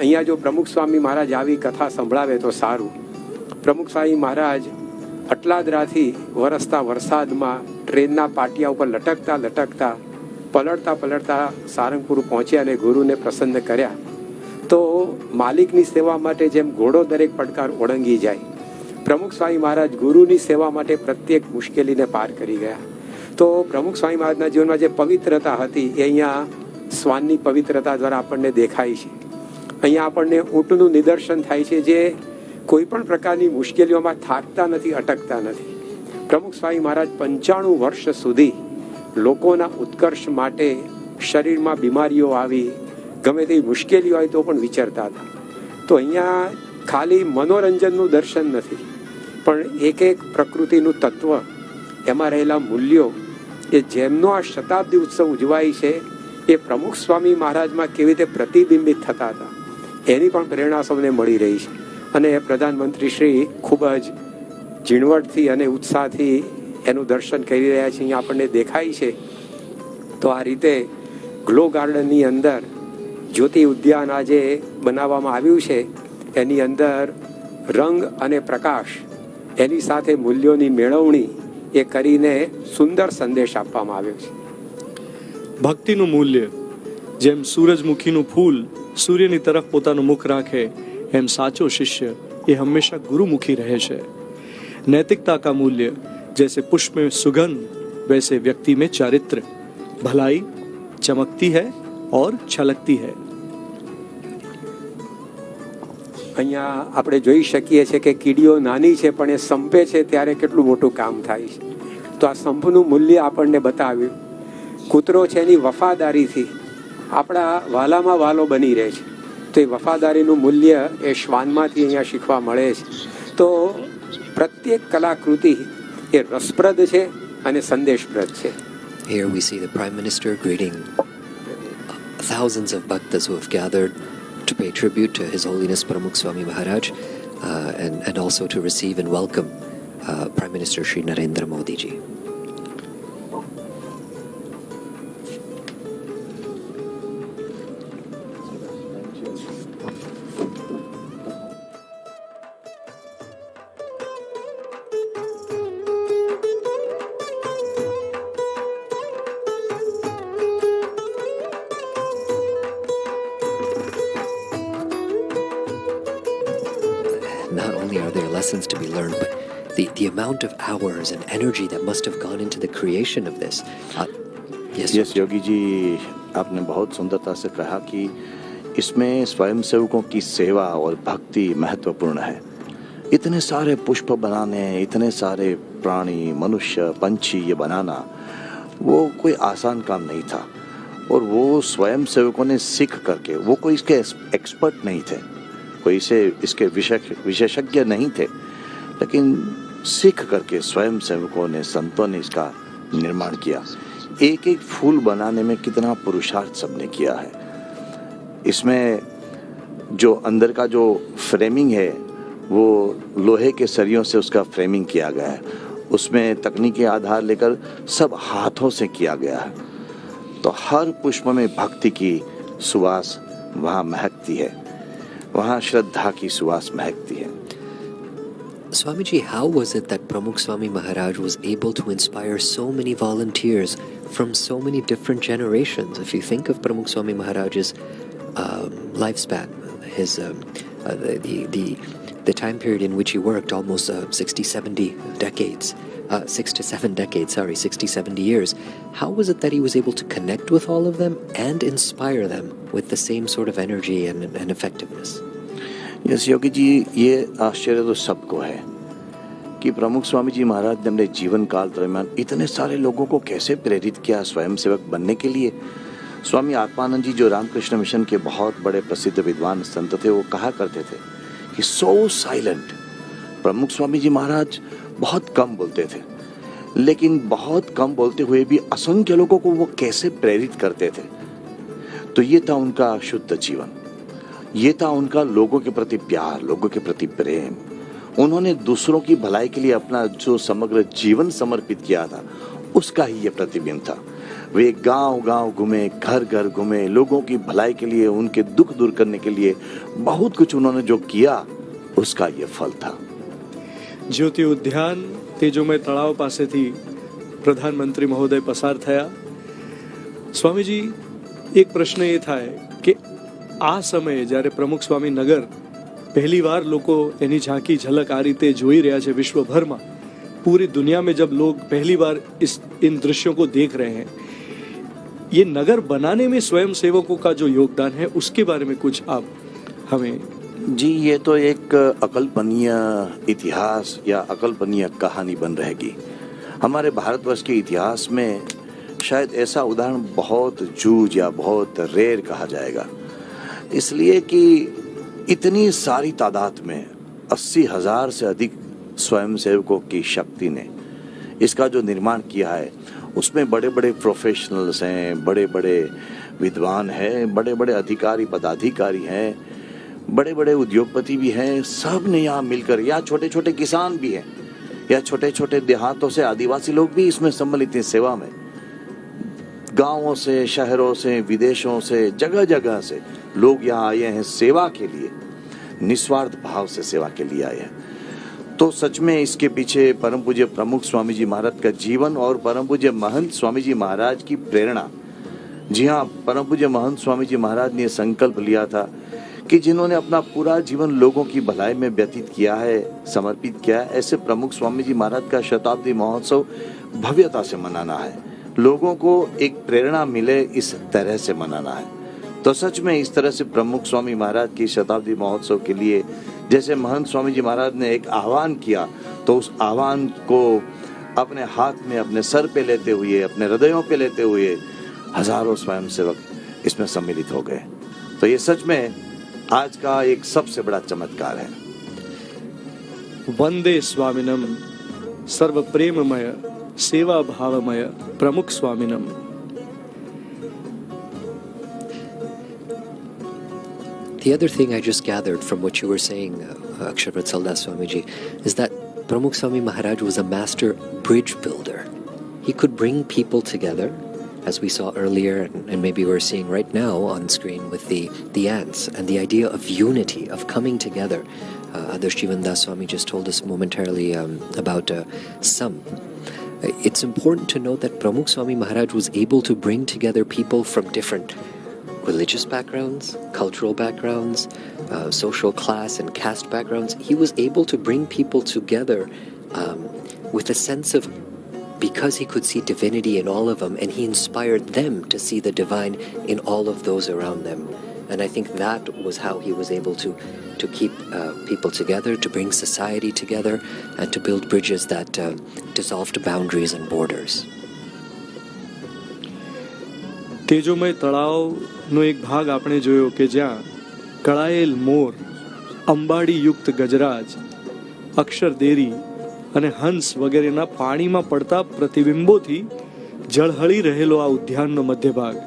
અહીંયા જો પ્રમુખ સ્વામી મહારાજ આવી કથા સંભળાવે તો સારું. પ્રમુખ સ્વામી મહારાજ અટલાદરાથી વરસતા વરસાદમાં ટ્રેનના પાટિયા ઉપર લટકતા લટકતા પલળતા પલળતા સારંગપુર પહોંચ્યા અને ગુરુને પ્રસન્ન કર્યા. તો માલિકની સેવા માટે જેમ ઘોડો દરેક પડકાર ઓળંગી જાય, પ્રમુખ સ્વામી મહારાજ ગુરુની સેવા માટે પ્રત્યેક મુશ્કેલીને પાર કરી ગયા. તો પ્રમુખ સ્વામી મહારાજના જીવનમાં જે પવિત્રતા હતી એ અહીંયા શ્વાનની પવિત્રતા દ્વારા આપણને દેખાય છે. અહીંયા આપણને ઊંટનું નિદર્શન થાય છે જે કોઈ પણ પ્રકારની મુશ્કેલીઓમાં થાકતા નથી, અટકતા નથી. પ્રમુખ સ્વામી મહારાજ 95 વર્ષ સુધી લોકોના ઉત્કર્ષ માટે, શરીરમાં બીમારીઓ આવી, ગમે તેવી મુશ્કેલી હોય તો પણ વિચારતા હતા. તો અહીંયા ખાલી મનોરંજનનું દર્શન નથી, પણ એક એક પ્રકૃતિનું તત્વ, એમાં રહેલા મૂલ્યો, એ જેમનો આ શતાબ્દી ઉત્સવ ઉજવાય છે એ પ્રમુખ સ્વામી મહારાજમાં કેવી રીતે પ્રતિબિંબિત થતા હતા એની પણ પ્રેરણા સૌને મળી રહી છે. અને પ્રધાનમંત્રી શ્રી ખૂબ જ ઝીણવટથી અને ઉત્સાહથી એનું દર્શન કરી રહ્યા છે. અહીંયા આપણને દેખાય છે. તો આ રીતે ગ્લો ગાર્ડનની અંદર જ્યોતિ ઉદ્યાન આજે બનાવવામાં આવ્યું છે, એની અંદર રંગ અને પ્રકાશ એની સાથે મૂલ્યોની મેળવણી એ કરીને સુંદર સંદેશ આપવામાં આવ્યો છે. ભક્તિનું મૂલ્ય, જેમ સૂરજમુખીનું ફૂલ સૂર્યની તરફ પોતાનું મુખ રાખે, એમ સાચો શિષ્ય એ હંમેશા ગુરુमुखी रहे છે. नैतिकता का मूल्य, जैसे पुष्प में सुगंध वैसे व्यक्ति में चारित्र, भलाई चमकती है और छलकती है. અહીંયા આપણે જોઈ શકીએ છીએ કે કીડીઓ નાની છે પણ એ સંપે છે ત્યારે કેટલું મોટું કામ થાય છે. તો આ સંપનું મૂલ્ય આપણને બતાવ્યું. કૂતરો છે એની વફાદારીથી આપણા વાલામાં વાલો બની રહે છે. તો એ વફાદારીનું મૂલ્ય એ શ્વાનમાંથી અહીંયા શીખવા મળે છે. તો પ્રત્યેક કલાકૃતિ એ રસપ્રદ છે અને સંદેશપ્રદ છે. Here we see the Prime Minister greeting thousands of bhaktas who have gathered to pay tribute to His Holiness Pramukh Swami Maharaj and also to receive and welcome Prime Minister Shri Narendra Modi ji. Not only are there lessons to be learned, but the amount of hours and energy that must have gone into the creation of this. Yes, Yogi ji, आपने बहुत सुंदरता से कहा कि इसमें स्वयंसेवकों की सेवा और भक्ति महत्वपूर्ण है. इतने सारे पुष्प बनाने, इतने सारे प्राणी, मनुष्य, पंछी ये बनाना, वो कोई आसान काम नहीं था. और वो स्वयंसेवकों ने सीख करके, वो कोई इसके एक्सपर्ट नहीं थे, कोई इसके विशेषज्ञ नहीं थे, लेकिन सीख करके स्वयं सेवकों ने, संतों ने इसका निर्माण किया. एक एक फूल बनाने में कितना पुरुषार्थ सबने किया है. इसमें जो अंदर का जो फ्रेमिंग है वो लोहे के सरियों से उसका फ्रेमिंग किया गया है. उसमें तकनीकी आधार लेकर सब हाथों से किया गया है. तो हर पुष्प में भक्ति की सुवास वहाँ महकती है, वहाँ श्रद्धा की सुवास महकती है. Swamiji, how was it that Pramukh Swami Maharaj was able to inspire so many volunteers from so many different generations? If you think of Pramukh Swami Maharaj's lifespan, his the time period in which he worked, almost 60-70 decades, 6 to 7 decades, 60-70 years. How was it that he was able to connect with all of them and inspire them with the same sort of energy and effectiveness? Yes Yogi ji, ये आश्चर्य तो सबको है कि प्रमुख स्वामी जी महाराज ने अपने जीवन काल दरमियान इतने सारे लोगों को कैसे प्रेरित किया स्वयंसेवक बनने के लिए. स्वामी आत्मानंद जी, जो रामकृष्ण मिशन के बहुत बड़े प्रसिद्ध विद्वान संत थे, वो कहा करते थे कि सो साइलेंट. प्रमुख स्वामी जी महाराज बहुत कम बोलते थे, लेकिन बहुत कम बोलते हुए भी असंख्य लोगों को वो कैसे प्रेरित करते थे. तो ये था उनका शुद्ध जीवन, ये था उनका लोगों के प्रति प्यार, लोगों के प्रति प्रेम. उन्होंने दूसरों की भलाई के लिए अपना जो समग्र जीवन समर्पित किया था, उसका ही ये प्रतिबिंब था. वे गांव-गांव घूमे, घर-घर घूमे, लोगों की भलाई के लिए, उनके दुख दूर करने के लिए बहुत कुछ उन्होंने जो किया, उसका ये फल था. જ્યોતિ ઉદ્યાન તેજોમય તળાવ પાસેથી પ્રધાનમંત્રી મહોદય પસાર થયા. સ્વામીજી, એક પ્રશ્ન એ થાય કે આ સમયે જ્યારે પ્રમુખ સ્વામી નગર પહેલીવાર લોકો એની ઝાંકી ઝલક આ રીતે જોઈ રહ્યા છે વિશ્વભરમાં, पूरी दुनिया में जब लोग पहली बार इन दृश्यों को देख रहे हैं, ये नगर बनाने में स्वयं सेवकों का जो योगदान है, उसके बारे में कुछ आप हमें. जी, ये तो एक अकल्पनीय इतिहास या अकल्पनीय कहानी बन रहेगी. हमारे भारतवर्ष के इतिहास में शायद ऐसा उदाहरण बहुत जूझ या बहुत रेयर कहा जाएगा. इसलिए कि इतनी सारी तादाद में 80,000 से अधिक स्वयंसेवकों की शक्ति ने इसका जो निर्माण किया है, उसमें बड़े बड़े प्रोफेशनल्स हैं, बड़े बड़े विद्वान हैं, बड़े बड़े अधिकारी पदाधिकारी हैं, बड़े बड़े उद्योगपति भी हैं। सब ने यहाँ मिलकर, या छोटे छोटे किसान भी हैं, या छोटे छोटे देहातों से आदिवासी लोग भी इसमें सम्मिलित हैं सेवा में। गांवों से, शहरों से, विदेशों से, जगह जगह से लोग यहाँ आए हैं सेवा के लिए, निस्वार्थ भाव से सेवा के लिए आए हैं। तो सच में इसके पीछे परम पूज्य प्रमुख स्वामी जी महाराज का जीवन और परम पूज्य महंत स्वामी जी महाराज की प्रेरणा। जी हाँ, परम पूज्य महंत स्वामी जी महाराज ने संकल्प लिया था कि जिन्होंने अपना पूरा जीवन लोगों की भलाई में व्यतीत किया है, समर्पित किया है, ऐसे प्रमुख स्वामी जी महाराज का शताब्दी महोत्सव भव्यता से मनाना है, लोगों को एक प्रेरणा मिले इस तरह से मनाना है। तो सच में इस तरह से प्रमुख स्वामी महाराज की शताब्दी महोत्सव के लिए जैसे महंत स्वामी जी महाराज ने एक आह्वान किया, तो उस आह्वान को अपने हाथ में, अपने सर पे लेते हुए, अपने हृदयों पे लेते हुए हजारों स्वयंसेवक इसमें सम्मिलित हो गए। तो ये सच में आज का एक सबसे बड़ा चमत्कार है। वंदे स्वामिनम सर्व प्रेममय सेवा भावमय प्रमुख स्वामिनम। The other thing I just gathered from what you were saying, Aksharvatsal Das Swamiji, is that Pramukh Swami Maharaj was a master bridge builder. He could bring people together, as we saw earlier, and maybe we're seeing right now on screen with the ants, and the idea of unity, of coming together. Adarsh Jivan Das Swami just told us momentarily about some. It's important to note that Pramukh Swami Maharaj was able to bring together people from different religious backgrounds, cultural backgrounds, social class and caste backgrounds. He was able to bring people together with a sense of, because he could see divinity in all of them, and he inspired them to see the divine in all of those around them. And I think that was how he was able to keep people together, to bring society together, and to build bridges that dissolved boundaries and borders. તેજોમય તળાવનો એક ભાગ આપણે જોયો કે જ્યાં કળાયેલ મોર, અંબાડી યુક્ત ગજરાજ, અક્ષરદેરી અને હંસ વગેરેના પાણીમાં પડતા પ્રતિબિંબોથી ઝળહળી રહેલો આ ઉદ્યાનનો મધ્ય ભાગ,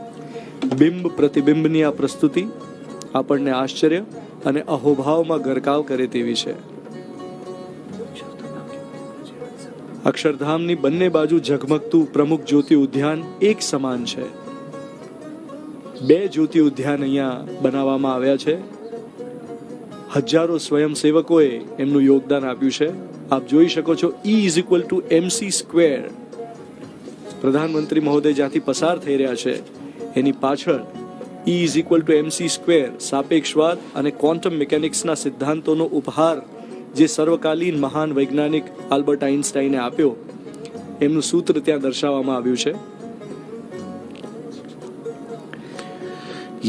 બિંબ પ્રતિબિંબની આ પ્રસ્તુતિ આપણને આશ્ચર્ય અને અહોભાવમાં ગરકાવ કરે તેવી છે. અક્ષરધામની બંને બાજુ ઝગમગતું પ્રમુખ જ્યોતિ ઉદ્યાન એક સમાન છે. બે જ્યોતિ ઉદ્યાન અહીંયા બનાવવામાં આવ્યા છે. હજારો સ્વયંસેવકોએ એમનું યોગદાન આપ્યું છે. આપ જોઈ શકો છો E = mc². પ્રધાનમંત્રી મહોદય જ્યાંથી પસાર થઈ રહ્યા છે એની પાછળ E = mc² સાપેક્ષવાદ અને ક્વોન્ટમ મિકેનિક્સના સિદ્ધાંતોનો ઉપહાર જે સર્વકાલીન મહાન વૈજ્ઞાનિક આલ્બર્ટ આઇન્સ્ટાઈને આપ્યો, એમનું સૂત્ર ત્યાં દર્શાવવામાં આવ્યું છે.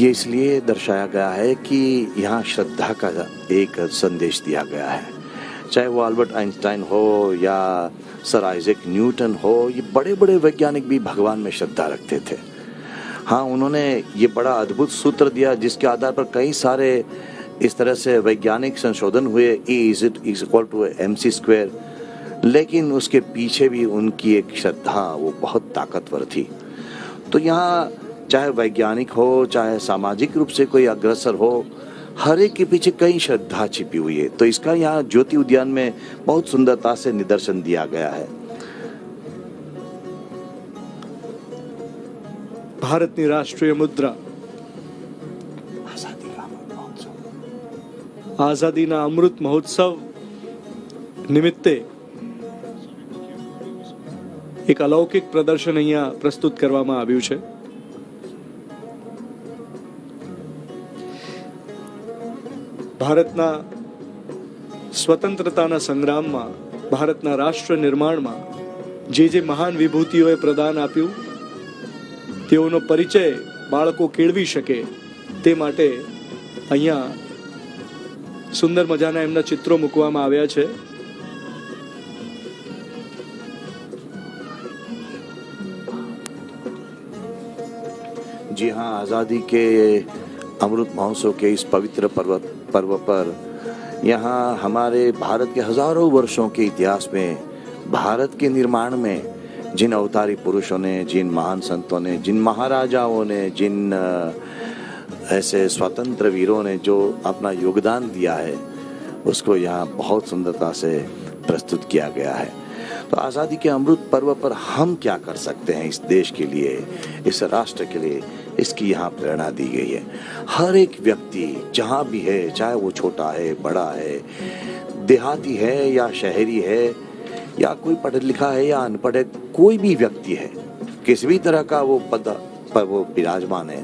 ये इसलिए दर्शाया गया है कि यहाँ श्रद्धा का एक संदेश दिया गया है. चाहे वो अल्बर्ट आइंस्टाइन हो या सर आइजैक न्यूटन हो, ये बड़े बड़े वैज्ञानिक भी भगवान में श्रद्धा रखते थे. हाँ, उन्होंने ये बड़ा अद्भुत सूत्र दिया जिसके आधार पर कई सारे इस तरह से वैज्ञानिक संशोधन हुए, E = mc². लेकिन उसके पीछे भी उनकी एक श्रद्धा वो बहुत ताकतवर थी. तो यहाँ चाहे वैज्ञानिक हो, चाहे सामाजिक रूप से कोई अग्रसर हो, हर एक के पीछे कई श्रद्धा छिपी हुई है. तो इसका यहाँ ज्योति उद्यान में बहुत सुंदरता से निदर्शन दिया गया है. ભારતની રાષ્ટ્રીય મુદ્રા, આઝાદીના અમૃત મહોત્સવ નિમિત્તે એક અલૌકિક પ્રદર્શન અહીંયા પ્રસ્તુત કરવામાં આવ્યું છે. ભારતના સ્વતંત્રતાના સંગ્રામમાં, ભારતના રાષ્ટ્ર નિર્માણમાં જે મહાન વિભૂતિઓએ પ્રદાન આપ્યું, તેઓનો પરિચય બાળકો કેળવી શકે તે માટે અહીંયા સુંદર મજાના એમના ચિત્રો મૂકવામાં આવ્યા છે. जी हाँ, आज़ादी के अमृत महोत्सव के इस पवित्र पर्व पर यहाँ हमारे भारत के हजारों वर्षों के इतिहास में, भारत के निर्माण में जिन अवतारी पुरुषों ने, जिन महान संतों ने, जिन महाराजाओं ने, जिन ऐसे स्वतंत्र वीरों ने जो अपना योगदान दिया है, उसको यहाँ बहुत सुंदरता से प्रस्तुत किया गया है। तो आज़ादी के अमृत पर्व पर हम क्या कर सकते हैं इस देश के लिए, इस राष्ट्र के लिए, इसकी यहाँ प्रेरणा दी गई है। हर एक व्यक्ति जहाँ भी है, चाहे वो छोटा है, बड़ा है, देहाती है या शहरी है, या कोई पढ़ा लिखा है या अनपढ़ है, कोई भी व्यक्ति है, किसी भी तरह का वो पद पर वो विराजमान है,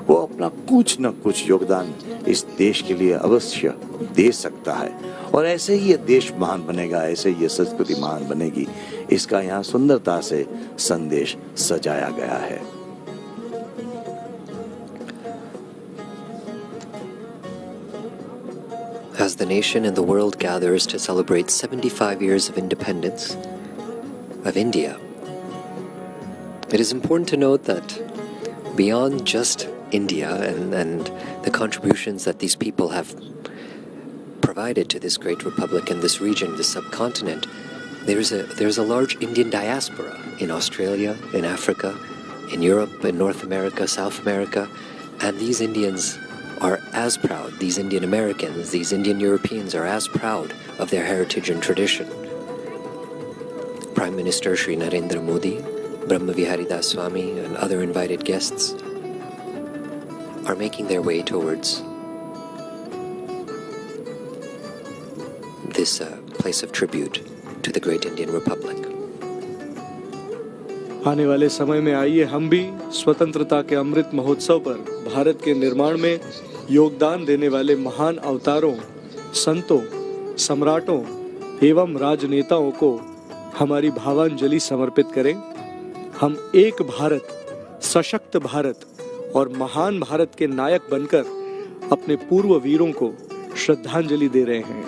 वो अपना कुछ न कुछ योगदान इस देश के लिए अवश्य दे सकता है। और ऐसे ही ये देश महान बनेगा, ऐसे ही ये संस्कृति महान बनेगी। इसका यहाँ सुंदरता से संदेश सजाया गया है। As the nation and the world gathers to celebrate 75 years of independence of India, it is important to note that beyond just India and the contributions that these people have provided to this great republic and this region, this subcontinent, there's a large Indian diaspora in Australia, in Africa, in Europe, in North America, South America, and these Indians are as proud, these Indian Americans, these Indian Europeans are as proud of their heritage and tradition. Prime Minister Shri Narendra Modi, Brahma Vihari Das Swami, and other invited guests are making their way towards this place of tribute to the great Indian Republic. आने वाले समय में आइए हम भी स्वतंत्रता के अमृत महोत्सव पर भारत के निर्माण में योगदान देने वाले महान अवतारों, संतों, सम्राटों एवं राजनेताओं को हमारी भावांजलि समर्पित करें। हम एक भारत, सशक्त भारत और महान भारत के नायक बनकर अपने पूर्व वीरों को श्रद्धांजलि दे रहे हैं।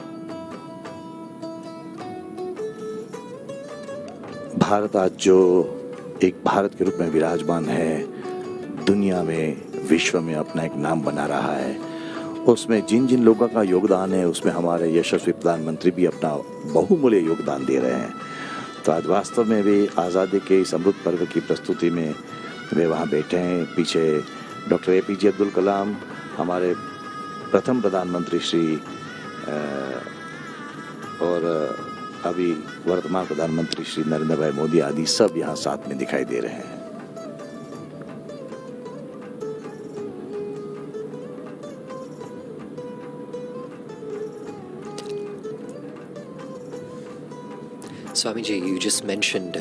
भारत आज जो एक भारत के रूप में विराजमान है, दुनिया में, विश्व में अपना एक नाम बना रहा है, उसमें जिन जिन लोगों का योगदान है, उसमें हमारे यशस्वी प्रधानमंत्री भी अपना बहुमूल्य योगदान दे रहे हैं। तो आज वास्तव में वे आज़ादी के इस अमृत पर्व की प्रस्तुति में वे वहाँ बैठे हैं। पीछे डॉक्टर APJ अब्दुल कलाम, हमारे प्रथम प्रधानमंत्री श्री और अभी वर्तमान प्रधानमंत्री श्री नरेंद्र भाई मोदी आदि सब यहाँ साथ में दिखाई दे रहे हैं। Swamiji, you just mentioned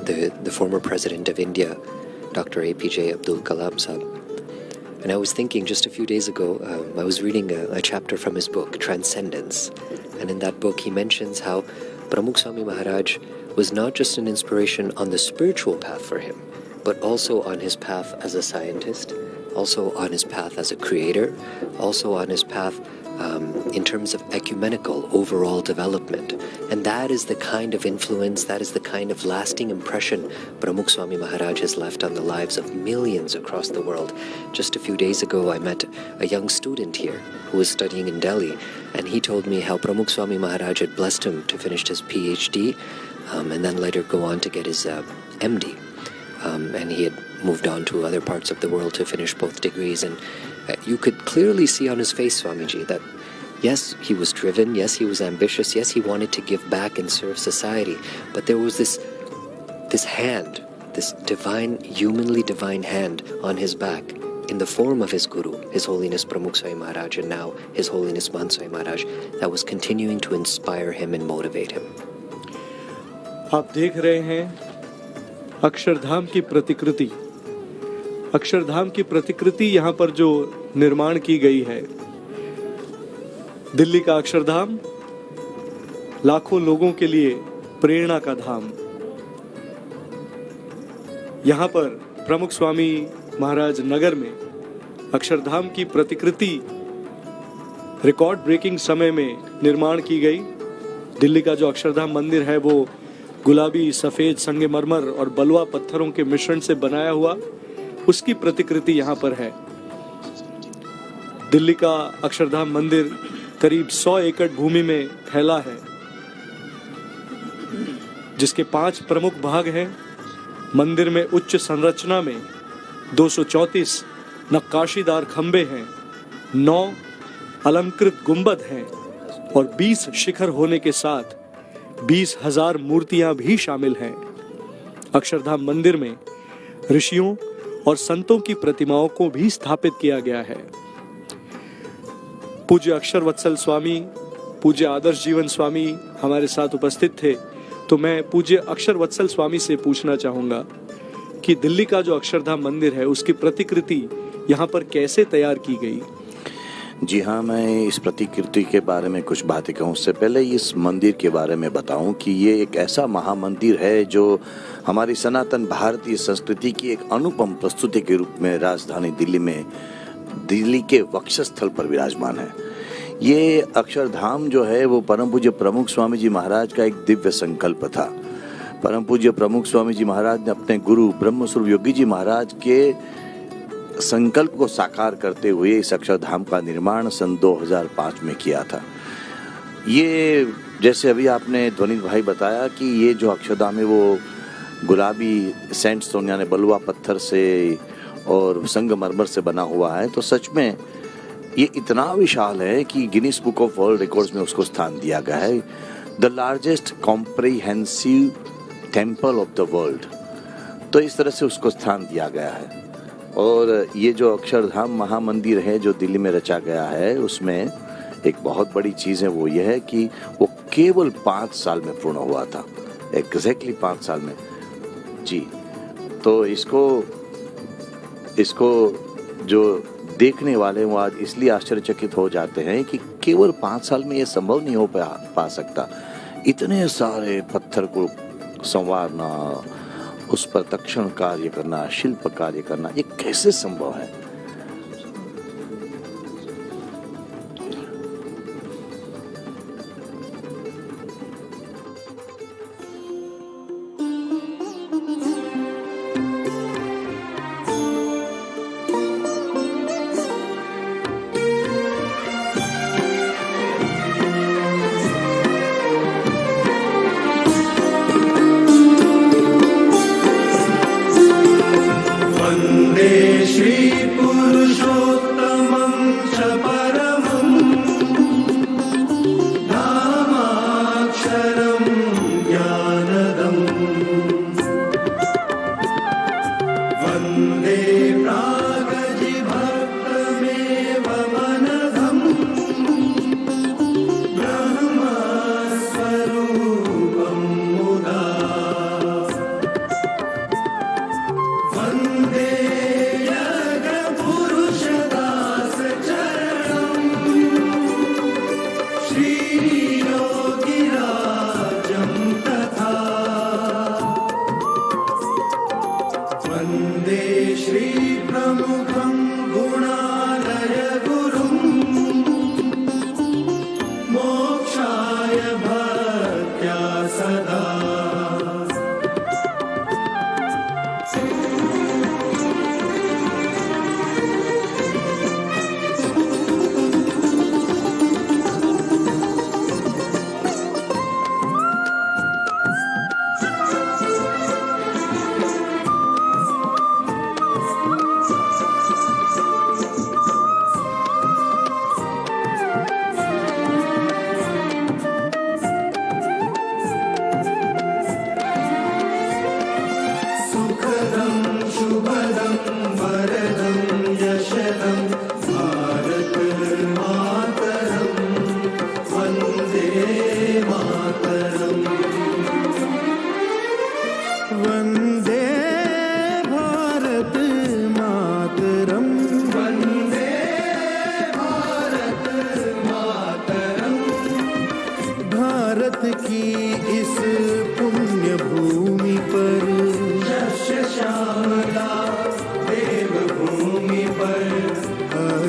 the former president of India, Dr. APJ Abdul Kalam Sahab. And I was thinking just a few days ago, I was reading a chapter from his book, Transcendence. And in that book, he mentions how Pramukh Swami Maharaj was not just an inspiration on the spiritual path for him, but also on his path as a scientist, also on his path as a creator, also on his path in terms of ecumenical overall development. And that is the kind of influence, that is the kind of lasting impression Pramukh Swami Maharaj has left on the lives of millions across the world. Just a few days ago, I met a young student here who was studying in Delhi, and he told me how Pramukh Swami Maharaj had blessed him to finish his PhD and then later go on to get his MD. And he had moved on to other parts of the world to finish both degrees. And you could clearly see on his face, Swamiji, that yes, he was driven, yes, he was ambitious, yes, he wanted to give back and serve society, but there was this hand, this divine, humanly divine hand on his back in the form of his Guru, His Holiness Pramukh Swami Maharaj, and now His Holiness Mahant Swami Maharaj, that was continuing to inspire him and motivate him. आप देख रहे हैं अक्षरधाम की प्रतिकृति, अक्षरधाम की प्रतिकृति यहाँ पर जो निर्माण की गई है, दिल्ली का अक्षरधाम लाखों लोगों के लिए प्रेरणा का धाम। यहाँ पर प्रमुख स्वामी महाराज नगर में अक्षरधाम की प्रतिकृति रिकॉर्ड ब्रेकिंग समय में निर्माण की गई। दिल्ली का जो अक्षरधाम मंदिर है वो गुलाबी, सफेद, संगमरमर और बलुआ पत्थरों के मिश्रण से बनाया हुआ, उसकी प्रतिकृति यहाँ पर है। दिल्ली का अक्षरधाम मंदिर करीब 100 एकड़ भूमि में फैला है, जिसके 5 प्रमुख भाग हैं। मंदिर में उच्च संरचना में 234 नक्काशीदार खंबे हैं, 9 अलंकृत गुंबद हैं और 20 शिखर होने के साथ 20,000 मूर्तियां भी शामिल हैं। अक्षरधाम मंदिर में ऋषियों और संतों की प्रतिमाओं को भी स्थापित किया गया है। पूज्य अक्षर वत्सल स्वामी, पूज्य आदर्श जीवन स्वामी हमारे साथ उपस्थित थे, तो मैं पूज्य अक्षर वत्सल स्वामी से पूछना चाहूंगा कि दिल्ली का जो अक्षरधाम मंदिर है उसकी प्रतिकृति यहाँ पर कैसे तैयार की गई। जी हाँ, मैं इस प्रतिकृति के बारे में कुछ बातें कहूँ। उससे पहले इस मंदिर के बारे में बताऊं कि ये एक ऐसा महामंदिर है जो हमारी सनातन भारतीय संस्कृति की एक अनुपम प्रस्तुति के रूप में राजधानी दिल्ली के वक्षस्थल पर विराजमान है। ये अक्षरधाम जो है वो परम पूज्य प्रमुख स्वामी जी महाराज का एक दिव्य संकल्प था। परम पूज्य प्रमुख स्वामी जी महाराज ने अपने गुरु ब्रह्मस्वरूप योगी जी महाराज के संकल्प को साकार करते हुए इस अक्षरधाम का निर्माण सन 2005 में किया था। ये जैसे अभी आपने ध्वनित भाई बताया कि ये जो अक्षरधाम है वो गुलाबी सैंडस्टोन यानी बलुआ पत्थर से और संगमरमर से बना हुआ है, तो सच में ये इतना विशाल है कि Guinness book of world records में उसको स्थान दिया गया है, the largest comprehensive temple of the world. तो इस तरह से उसको स्थान दिया गया है। और ये जो अक्षरधाम महामंदिर है जो दिल्ली में रचा गया है, उसमें एक बहुत बड़ी चीज़ है, वो ये है कि वो केवल 5 साल में पूर्ण हुआ था, एग्जैक्टली 5 साल में जी। तो इसको जो देखने वाले वो आज इसलिए आश्चर्यचकित हो जाते हैं कि केवल 5 साल में ये संभव नहीं हो पा सकता। इतने सारे पत्थर को संवारना, उस पर तक्षण कार्य करना, शिल्प कार्य करना, ये कैसे संभव है।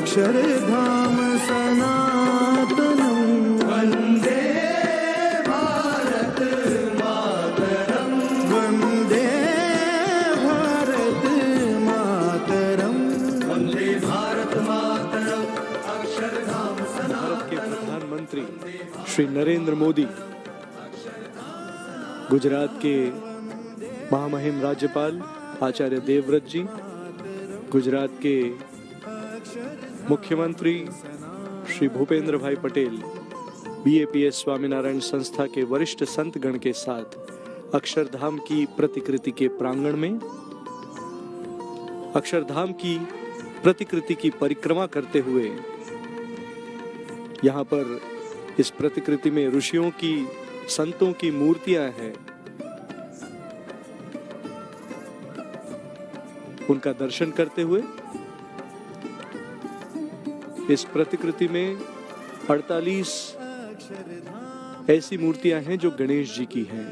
अक्षरधाम सनातनम वंदे भारत मातरम, वंदे भारत मातरम, वंदे भारत मातरम। प्रधानमंत्री श्री नरेंद्र मोदी, गुजरात के महामहिम राज्यपाल आचार्य देवव्रत जी, गुजरात के मुख्यमंत्री श्री भूपेंद्र भाई पटेल, BAPS स्वामीनारायण संस्था के वरिष्ठ संतगण के साथ अक्षरधाम की प्रतिकृति के प्रांगण में अक्षरधाम की प्रतिकृति की परिक्रमा करते हुए यहाँ पर इस प्रतिकृति में ऋषियों की, संतों की मूर्तियां हैं, उनका दर्शन करते हुए इस प्रतिकृति में 48 ऐसी मूर्तियां हैं जो गणेश जी की हैं।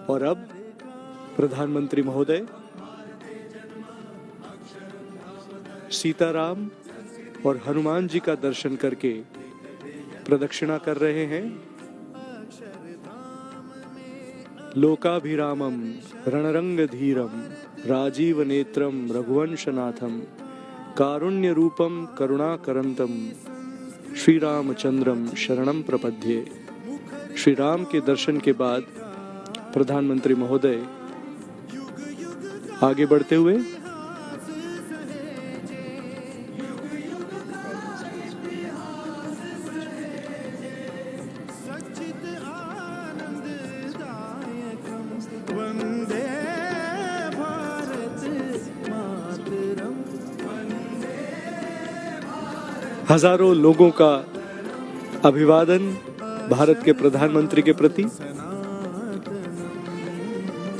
और अब प्रधानमंत्री महोदय सीताराम और हनुमान जी का दर्शन करके प्रदक्षिणा कर रहे हैं। लोकाभिरामम रणरंग धीरम राजीव नेत्रम रघुवंशनाथम कारुण्य रूपम करुणाकरंतम श्री रामचंद्रम शरणम प्रपद्ये। श्री राम के दर्शन के बाद प्रधानमंत्री महोदय आगे बढ़ते हुए वंदे भारत मातरम। हजारों लोगों का अभिवादन भारत के प्रधानमंत्री के प्रति।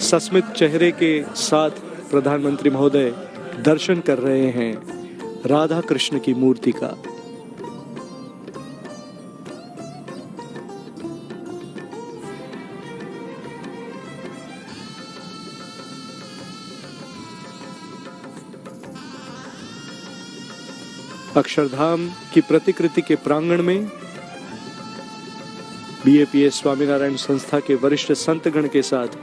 सस्मित चेहरे के साथ प्रधानमंत्री महोदय दर्शन कर रहे हैं राधा कृष्ण की मूर्ति का। अक्षरधाम की प्रतिकृति के प्रांगण में BAPS स्वामीनारायण संस्था के वरिष्ठ संतगण के साथ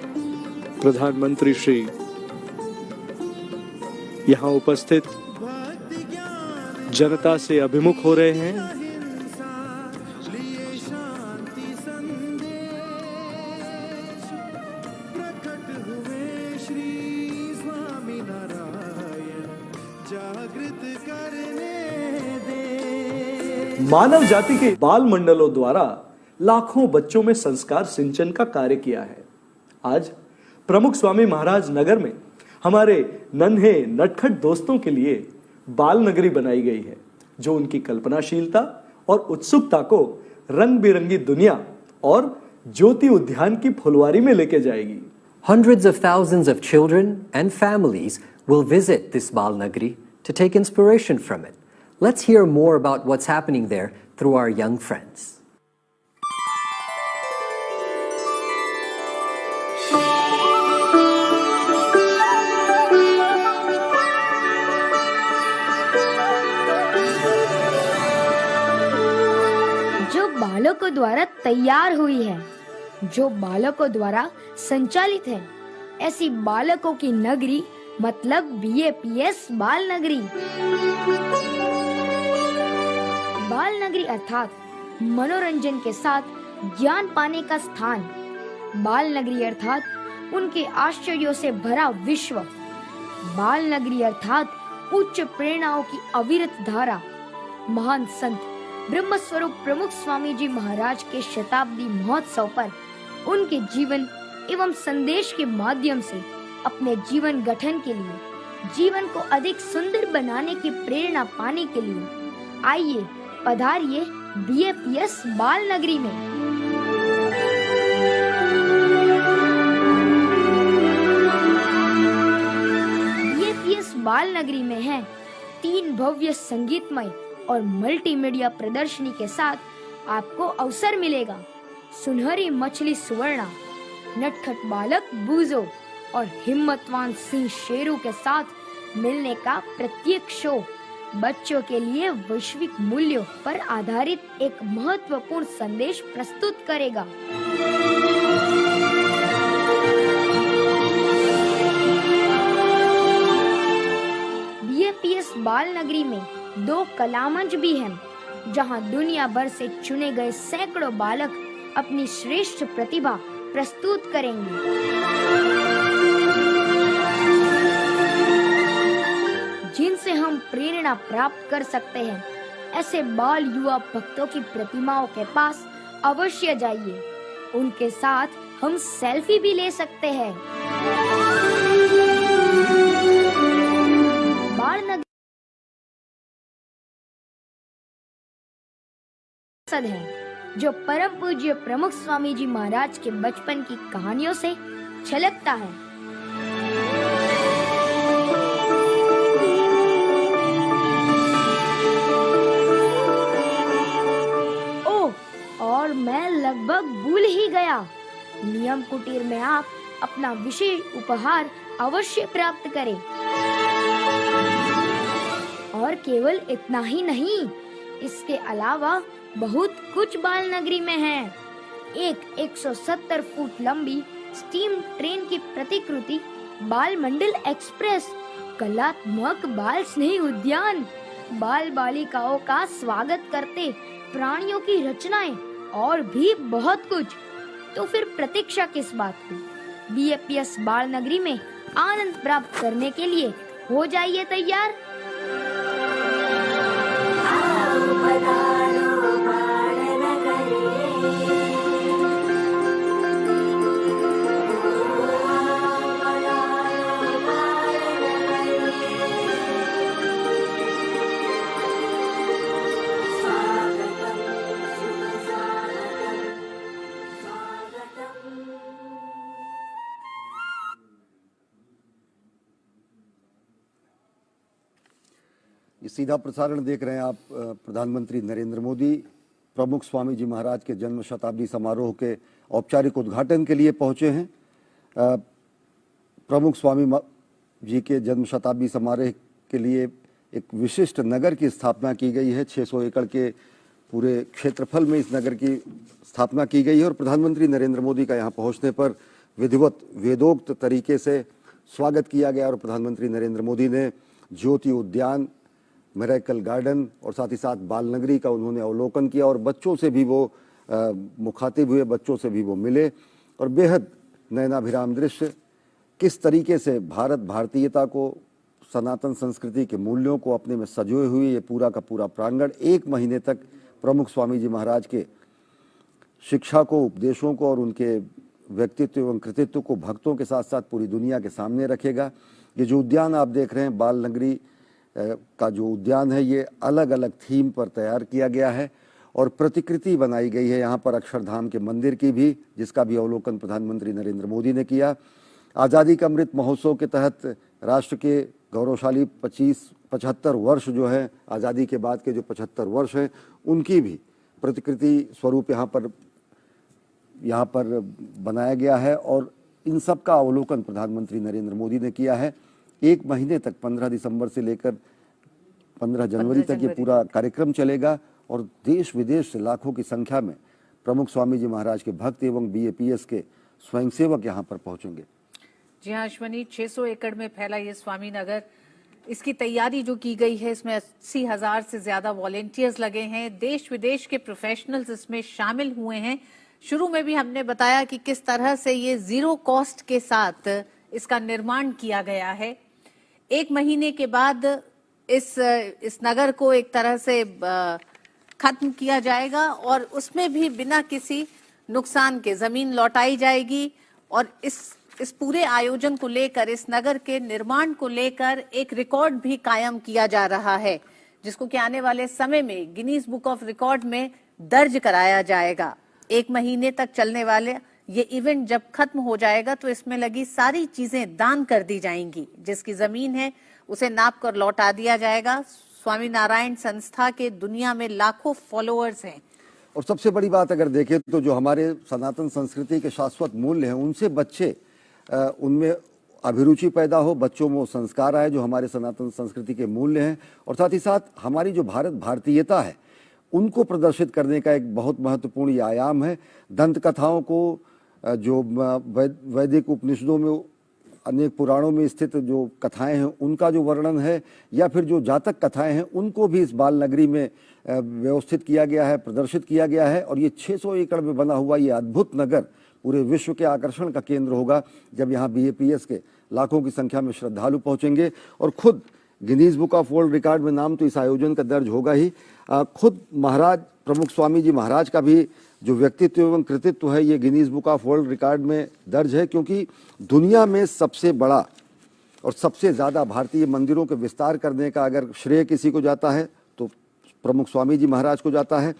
प्रधानमंत्री श्री यहाँ उपस्थित जनता से अभिमुख हो रहे हैं। प्रकट हुए श्री स्वामीनारायण जागृत करने दे। मानव जाति के बाल मंडलों द्वारा लाखों बच्चों में संस्कार सिंचन का कार्य किया है। आज प्रमुख स्वामी महाराज नगर में हमारे नन्हे नटखट दोस्तों के लिए बाल नगरी बनाई गई है, जो उनकी कल्पनाशीलता और उत्सुकता को रंग बिरंगी दुनिया और ज्योति उद्यान की फुलवारी में लेके जाएगी। Hundreds of thousands of children and families will visit this Bal Nagari to take inspiration from it. Let's hear more about what's happening there through our young friends. जो बालकों द्वारा तैयार हुई है, जो बालकों द्वारा संचालित है, ऐसी बालकों की नगरी मतलब BAPS बाल नगरी। बाल नगरी अर्थात मनोरंजन के साथ ज्ञान पाने का स्थान। बाल नगरी अर्थात उनके आश्चर्यों से भरा विश्व। बाल नगरी अर्थात उच्च प्रेरणाओं की अविरत धारा। महान संत ब्रह्म स्वरूप प्रमुख स्वामी जी महाराज के शताब्दी महोत्सव पर उनके जीवन एवं संदेश के माध्यम से अपने जीवन गठन के लिए, जीवन को अधिक सुंदर बनाने की प्रेरणा पाने के लिए आइए पधारिए BAPS बाल नगरी में। BAPS बाल नगरी में है 3 भव्य संगीतमय और मल्टीमीडिया प्रदर्शनी के साथ आपको अवसर मिलेगा सुनहरी मछली सुवर्णा, नटखट बालक बूजो और हिम्मतवान सिंह शेरू के साथ मिलने का प्रत्येक शो बच्चों के लिए वैश्विक मूल्यों पर आधारित एक महत्वपूर्ण संदेश प्रस्तुत करेगा। BAPS बाल नगरी में 2 कलामंच भी हैं, जहां दुनिया भर से चुने गए सैकड़ों बालक अपनी श्रेष्ठ प्रतिभा प्रस्तुत करेंगे। जिनसे हम प्रेरणा प्राप्त कर सकते हैं, ऐसे बाल युवा भक्तों की प्रतिमाओं के पास अवश्य जाइए। उनके साथ हम सेल्फी भी ले सकते हैं। बाल नगरी है जो परम पूज्य प्रमुख स्वामी जी महाराज के बचपन की कहानियों से छलकता है। और मैं लगभग भूल ही गया, नियम कुटीर में आप अपना विशेष उपहार अवश्य प्राप्त करें। और केवल इतना ही नहीं, इसके अलावा बहुत कुछ बाल नगरी में है। एक 170 फुट लंबी स्टीम ट्रेन की प्रतिकृति, बाल मंडल एक्सप्रेस, कलात्मक बाल स्नेही उद्यान, बाल बालिकाओं का स्वागत करते प्राणियों की रचनाएं और भी बहुत कुछ। तो फिर प्रतीक्षा किस बात की? BAPS बाल नगरी में आनंद प्राप्त करने के लिए हो जाइए तैयार। ये सीधा प्रसारण देख रहे हैं आप। प्रधानमंत्री नरेंद्र मोदी प्रमुख स्वामी जी महाराज के जन्म शताब्दी समारोह के औपचारिक उद्घाटन के लिए पहुंचे हैं। प्रमुख स्वामी जी के जन्म शताब्दी समारोह के लिए एक विशिष्ट नगर की स्थापना की गई है। 600 एकड़ के पूरे क्षेत्रफल में इस नगर की स्थापना की गई है और प्रधानमंत्री नरेंद्र मोदी का यहाँ पहुँचने पर विधिवत वेदोक्त तरीके से स्वागत किया गया और प्रधानमंत्री नरेंद्र मोदी ने ज्योति उद्यान, मिरेकल गार्डन और साथ ही साथ बाल नगरी का उन्होंने अवलोकन किया और बच्चों से भी वो मुखातिब हुए, बच्चों से भी वो मिले और बेहद नयनाभिराम दृश्य, किस तरीके से भारत भारतीयता को, सनातन संस्कृति के मूल्यों को अपने में सजोए हुए ये पूरा का पूरा प्रांगण 1 महीने तक प्रमुख स्वामी जी महाराज के शिक्षा को, उपदेशों को और उनके व्यक्तित्व एवं कृतित्व को भक्तों के साथ साथ पूरी दुनिया के सामने रखेगा। ये जो उद्यान आप देख रहे हैं, बाल नगरी का जो उद्यान है, ये अलग अलग थीम पर तैयार किया गया है और प्रतिकृति बनाई गई है यहाँ पर अक्षरधाम के मंदिर की भी, जिसका भी अवलोकन प्रधानमंत्री नरेंद्र मोदी ने किया। आज़ादी का अमृत महोत्सव के तहत राष्ट्र के गौरवशाली 75 वर्ष जो है, आज़ादी के बाद के जो 75 वर्ष हैं, उनकी भी प्रतिकृति स्वरूप यहाँ पर बनाया गया है और इन सब का अवलोकन प्रधानमंत्री नरेंद्र मोदी ने किया है। 1 महीने तक 15 दिसंबर से लेकर 15 जनवरी तक ये पूरा कार्यक्रम चलेगा और देश विदेश से लाखों की संख्या में प्रमुख स्वामी जी महाराज के भक्त एवं BAPS के स्वयंसेवक यहाँ पर पहुंचेंगे। जी हाँ अश्वनी, 600 एकड़ में फैला ये स्वामी नगर, इसकी तैयारी जो की गई है, इसमें 80,000 से ज्यादा वॉलेंटियर्स लगे हैं, देश विदेश के प्रोफेशनल्स इसमें शामिल हुए हैं। शुरू में भी हमने बताया कि किस तरह से ये 0 कॉस्ट के साथ इसका निर्माण किया गया है। 1 महीने के बाद इस नगर को एक तरह से खत्म किया जाएगा और उसमें भी बिना किसी नुकसान के जमीन लौटाई जाएगी और इस पूरे आयोजन को लेकर, इस नगर के निर्माण को लेकर एक रिकॉर्ड भी कायम किया जा रहा है, जिसको कि आने वाले समय में गिनीज बुक ऑफ रिकॉर्ड में दर्ज कराया जाएगा। 1 महीने तक चलने वाले ये इवेंट जब खत्म हो जाएगा तो इसमें लगी सारी चीजें दान कर दी जाएंगी। जिसकी जमीन है उसे नाप कर लौटा दिया जाएगा। स्वामी नारायण संस्था के दुनिया में लाखों फॉलोअर्स हैं और सबसे बड़ी बात अगर देखें तो जो हमारे सनातन संस्कृति के शाश्वत मूल्य हैं, उनसे बच्चे उनमें अभिरुचि पैदा हो, बच्चों में वो संस्कार आए जो हमारे सनातन संस्कृति के मूल्य हैं और साथ ही साथ हमारी जो भारत भारतीयता है उनको प्रदर्शित करने का एक बहुत महत्वपूर्ण ये आयाम है। दंत कथाओं को जो वैदिक उपनिषदों में अनेक पुराणों में स्थित जो कथाएं हैं उनका जो वर्णन है, या फिर जो जातक कथाएं हैं उनको भी इस बाल नगरी में व्यवस्थित किया गया है, प्रदर्शित किया गया है। और ये 600 एकड़ में बना हुआ ये अद्भुत नगर पूरे विश्व के आकर्षण का केंद्र होगा जब यहाँ BAPS के लाखों की संख्या में श्रद्धालु पहुंचेंगे। और खुद Guinness book of world record में नाम तो इस आयोजन का दर्ज होगा ही। खुद महाराज प्रमुख स्वामी जी महाराज का भी जो व्यक्तित्व एवं कृतित्व है ये Guinness book of world record में दर्ज है, क्योंकि दुनिया में सबसे बड़ा और सबसे ज़्यादा भारतीय मंदिरों के विस्तार करने का अगर श्रेय किसी को जाता है तो प्रमुख स्वामी जी महाराज को जाता है।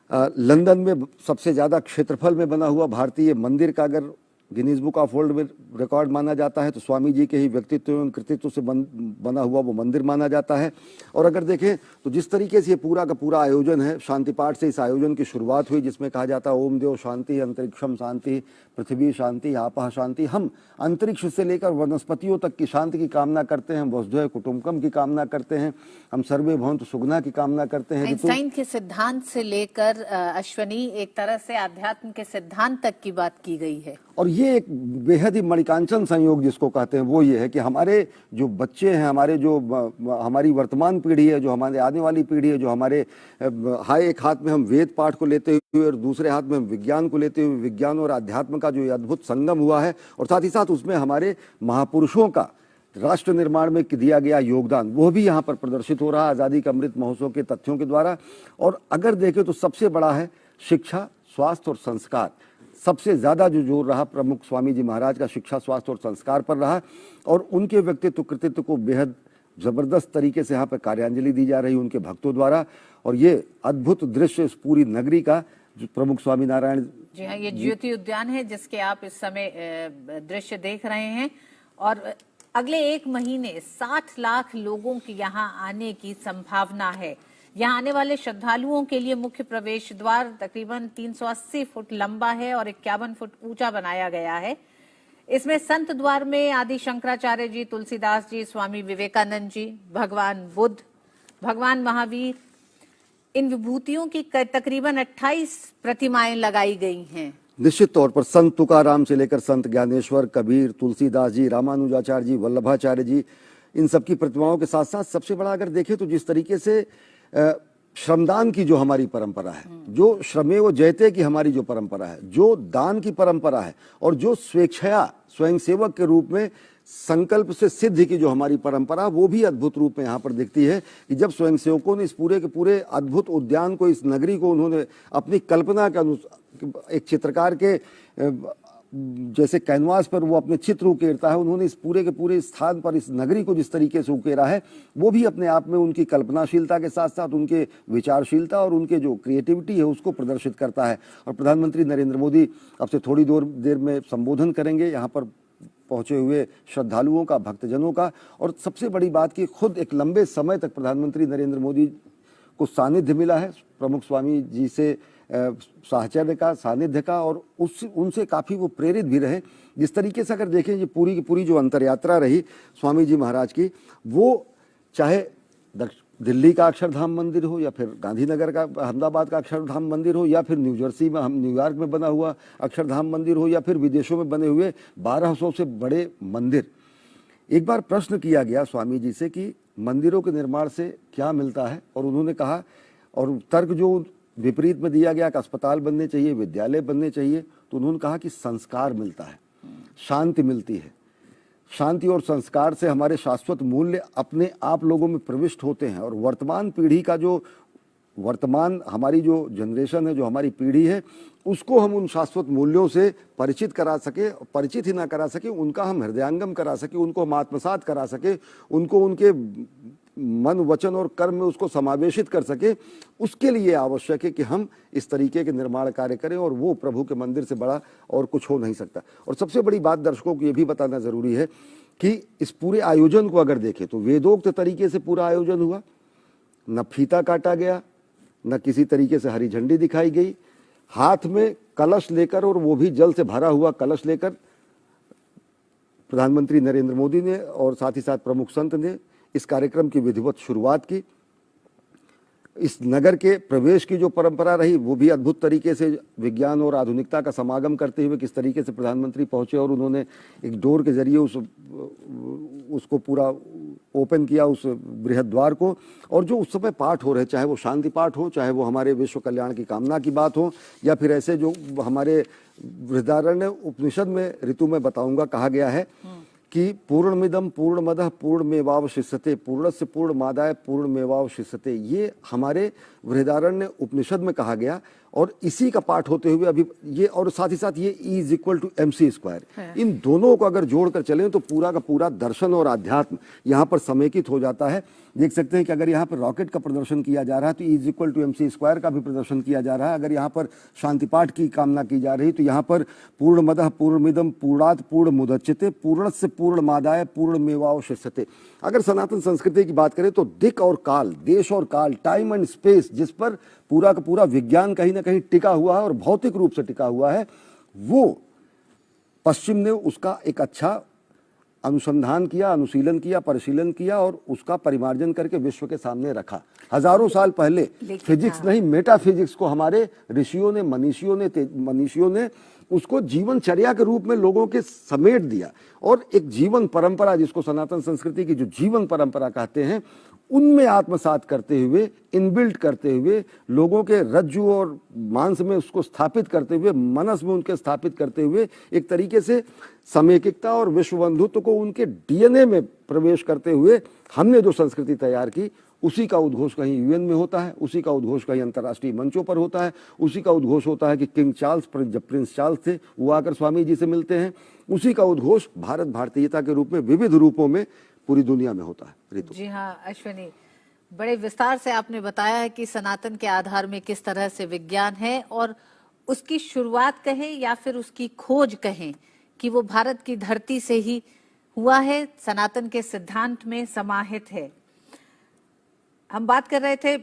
लंदन में सबसे ज़्यादा क्षेत्रफल में बना हुआ भारतीय मंदिर का अगर गिनीज बुक ऑफ वर्ल्ड में रिकॉर्ड माना जाता है तो स्वामी जी के ही व्यक्तित्व एवं कृतित्व से बना हुआ वो मंदिर माना जाता है। और अगर देखें तो जिस तरीके से ये पूरा का पूरा आयोजन है, शांति पाठ से इस आयोजन की शुरुआत हुई जिसमें कहा जाता है ओम देव शांति, अंतरिक्षम शांति, पृथ्वी शांति, आपः शांति। हम अंतरिक्ष से लेकर वनस्पतियों तक की शांति की कामना करते हैं, वसुधैव कुटुंबकम की कामना करते हैं, हम सर्वे भवन्तु सुखिनः की कामना करते हैं। आइंस्टाइन के सिद्धांत से लेकर अश्वनी एक तरह से अध्यात्म के सिद्धांत तक की बात की गई है। और ये एक बेहद ही मणिकांचन संयोग जिसको कहते हैं वो ये है कि हमारे जो बच्चे हैं, हमारे जो हमारी वर्तमान पीढ़ी है, जो हमारे आने वाली पीढ़ी है, जो हमारे एक हाथ में हम वेद पाठ को लेते हुए और दूसरे हाथ में हम विज्ञान को लेते हुए विज्ञान और अध्यात्म का जो ये अद्भुत संगम हुआ है और साथ ही साथ उसमें हमारे महापुरुषों का राष्ट्र निर्माण में दिया गया योगदान वो भी यहाँ पर प्रदर्शित हो रहा है आज़ादी का अमृत महोत्सव के तथ्यों के द्वारा। और अगर देखें तो सबसे बड़ा है शिक्षा, स्वास्थ्य और संस्कार। सबसे ज़्यादा जो जोर रहा प्रमुख स्वामी जी महाराज का शिक्षा, स्वास्थ्य और संस्कार पर रहा और उनके व्यक्तित्व कृतित्व को बेहद ज़बरदस्त तरीके से यहाँ पर कार्यांजलि दी जा रही उनके भक्तों द्वारा। और ये अद्भुत दृश्य इस पूरी नगरी का जो प्रमुख स्वामी नारायण जी हाँ, ये ज्योति उद्यान है जिसके आप इस समय दृश्य देख रहे हैं। और अगले एक महीने 60 लाख लोगों की यहाँ आने की संभावना है। यहाँ आने वाले श्रद्धालुओं के लिए मुख्य प्रवेश द्वार तकरीबन 380 फुट लंबा है और 51 फुट ऊंचा बनाया गया है। इसमें संत द्वार में आदि शंकराचार्य जी, तुलसीदास जी, स्वामी विवेकानंद जी, भगवान बुद्ध, भगवान महावीर, इन विभूतियों की तकरीबन 28 प्रतिमाएं लगाई गई हैं। निश्चित तौर पर संत तुकाराम से लेकर संत ज्ञानेश्वर, कबीर, तुलसीदास जी, रामानुजाचार्य जी, वल्लभाचार्य जी, इन सबकी प्रतिमाओं के साथ साथ सबसे बड़ा अगर देखें तो जिस तरीके से श्रमदान की जो हमारी परंपरा है, जो श्रमेव जयते की हमारी जो परंपरा है, जो दान की परंपरा है और जो स्वेच्छया स्वयंसेवक के रूप में संकल्प से सिद्धि की जो हमारी परंपरा वो भी अद्भुत रूप में यहाँ पर दिखती है कि जब स्वयंसेवकों ने इस पूरे के पूरे अद्भुत उद्यान को, इस नगरी को उन्होंने अपनी कल्पना के अनुसार एक चित्रकार के जैसे कैनवास पर वो अपने चित्र उकेरता है, उन्होंने इस पूरे के पूरे स्थान पर इस नगरी को जिस तरीके से उकेरा है वो भी अपने आप में उनकी कल्पनाशीलता के साथ साथ उनके विचारशीलता और उनके जो क्रिएटिविटी है उसको प्रदर्शित करता है। और प्रधानमंत्री नरेंद्र मोदी अब से थोड़ी देर में संबोधन करेंगे यहाँ पर पहुंचे हुए श्रद्धालुओं का, भक्तजनों का। और सबसे बड़ी बात कि खुद एक लंबे समय तक प्रधानमंत्री नरेंद्र मोदी को सानिध्य मिला है प्रमुख स्वामी जी से, साहचर्य का, सानिध्य का, और उनसे काफ़ी वो प्रेरित भी रहे। जिस तरीके से अगर देखें ये पूरी की पूरी जो अंतर यात्रा रही स्वामी जी महाराज की, वो चाहे दिल्ली का अक्षरधाम मंदिर हो या फिर गांधीनगर का, अहमदाबाद का अक्षरधाम मंदिर हो या फिर न्यूजर्सी में, न्यूयॉर्क में बना हुआ अक्षरधाम मंदिर हो या फिर विदेशों में बने हुए 1200 से बड़े मंदिर। एक बार प्रश्न किया गया स्वामी जी से कि मंदिरों के निर्माण से क्या मिलता है, और उन्होंने कहा, और तर्क जो विपरीत में दिया गया कि अस्पताल बनने चाहिए, विद्यालय बनने चाहिए, तो उन्होंने कहा कि संस्कार मिलता है, शांति मिलती है। शांति और संस्कार से हमारे शाश्वत मूल्य अपने आप लोगों में प्रविष्ट होते हैं। और वर्तमान पीढ़ी का जो वर्तमान हमारी जो जनरेशन है, जो हमारी पीढ़ी है, उसको हम उन शाश्वत मूल्यों से परिचित करा सके, परिचित ही ना करा सके, उनका हम हृदयांगम करा सके, उनको हम आत्मसात करा सके, उनको उनके मन, वचन और कर्म में उसको समावेशित कर सके, उसके लिए आवश्यक है कि हम इस तरीके के निर्माण कार्य करें। और वो प्रभु के मंदिर से बड़ा और कुछ हो नहीं सकता। और सबसे बड़ी बात दर्शकों को ये भी बताना ज़रूरी है कि इस पूरे आयोजन को अगर देखें तो वेदोक्त तरीके से पूरा आयोजन हुआ, न फीता काटा गया, न किसी तरीके से हरी झंडी दिखाई गई। हाथ में कलश लेकर, और वो भी जल से भरा हुआ कलश लेकर, प्रधानमंत्री नरेंद्र मोदी ने और साथ ही साथ प्रमुख संत ने इस कार्यक्रम की विधिवत शुरुआत की। इस नगर के प्रवेश की जो परंपरा रही वो भी अद्भुत तरीके से विज्ञान और आधुनिकता का समागम करते हुए किस तरीके से प्रधानमंत्री पहुंचे और उन्होंने एक डोर के जरिए उसको पूरा ओपन किया, उस बृहद द्वार को। और जो उस समय पाठ हो रहे, चाहे वो शांति पाठ हो, चाहे वो हमारे विश्व कल्याण की कामना की बात हो, या फिर ऐसे जो हमारे बृहदारण्य उपनिषद में ऋतु में बताऊंगा कहा गया है कि पूर्णमिदं पूर्णमदः पूर्णमेवावशिष्यते पूर्णस्य पूर्णमादाय पूर्णमेवावशिष्यते, ये हमारे बृहदारण्य उपनिषद में कहा गया। और इसी का पाठ होते हुए अभी ये, और साथ ही साथ ये E = MC², इन दोनों को अगर जोड़कर चलें तो पूरा का पूरा दर्शन और आध्यात्म यहाँ पर समेकित हो जाता है। देख सकते हैं कि अगर यहाँ पर रॉकेट का प्रदर्शन किया जा रहा है तो E = MC² का भी प्रदर्शन किया जा रहा है। अगर यहाँ पर शांति पाठ की कामना की जा रही तो यहाँ पर पूर्णमदः पूर्णमिदं पूर्णात् पूर्णमुदच्यते पूर्णस्य पूर्णमादाय पूर्णमेवावशिष्यते। अगर सनातन संस्कृति की बात करें तो दिक और काल, देश और काल, टाइम एंड स्पेस, जिस पर पूरा का पूरा विज्ञान कहीं ना कहीं टिका हुआ है और भौतिक रूप से टिका हुआ है, वो पश्चिम ने उसका एक अच्छा अनुसंधान किया, अनुशीलन किया, परिशीलन किया और उसका परिमार्जन करके विश्व के सामने रखा। हजारों साल पहले फिजिक्स नहीं, मेटाफिजिक्स को हमारे ऋषियों ने, मनीषियों ने उसको जीवनचर्या के रूप में लोगों के समेट दिया। और एक जीवन परंपरा, जिसको सनातन संस्कृति की जो जीवन परंपरा कहते हैं, उनमें आत्मसात करते हुए, इनबिल्ट करते हुए, लोगों के रज्जु और मांस में उसको स्थापित करते हुए, मनस में उनके स्थापित करते हुए, एक तरीके से समेकिकता और विश्व बंधुत्व को उनके डीएनए में प्रवेश करते हुए हमने जो संस्कृति तैयार की, उसी का उद्घोष कहीं यूएन में होता है, उसी का उद्घोष कहीं अंतर्राष्ट्रीय मंचों पर होता है, उसी का उद्घोष होता है कि किंग चार्ल्स, जब प्रिंस चार्ल्स थे वो आकर स्वामी जी से मिलते हैं, उसी का उद्घोष भारत भारतीयता के रूप में विविध रूपों में पूरी दुनिया में होता है। ऋतु जी हाँ अश्विनी, बड़े विस्तार से आपने बताया है कि सनातन के आधार में किस तरह से विज्ञान है और उसकी शुरुआत कहें या फिर उसकी खोज कहें कि वो भारत की धरती से ही हुआ है, सनातन के सिद्धांत में समाहित है। हम बात कर रहे थे,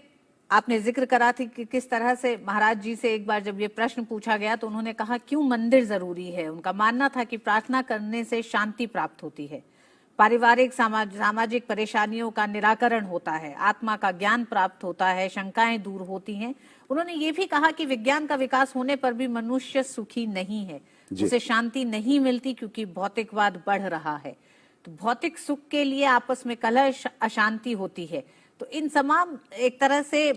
आपने जिक्र करा थी कि किस तरह से महाराज जी से एक बार जब ये प्रश्न पूछा गया तो उन्होंने कहा क्यों मंदिर जरूरी है। उनका मानना था कि प्रार्थना करने से शांति प्राप्त होती है, पारिवारिक सामाजिक परेशानियों का निराकरण होता है, आत्मा का ज्ञान प्राप्त होता है, शंकाएं दूर होती हैं। उन्होंने ये भी कहा कि विज्ञान का विकास होने पर भी मनुष्य सुखी नहीं है, उसे शांति नहीं मिलती क्योंकि भौतिकवाद बढ़ रहा है। तो भौतिक सुख के लिए आपस में कलह, अशांति होती है। तो इन तमाम एक तरह से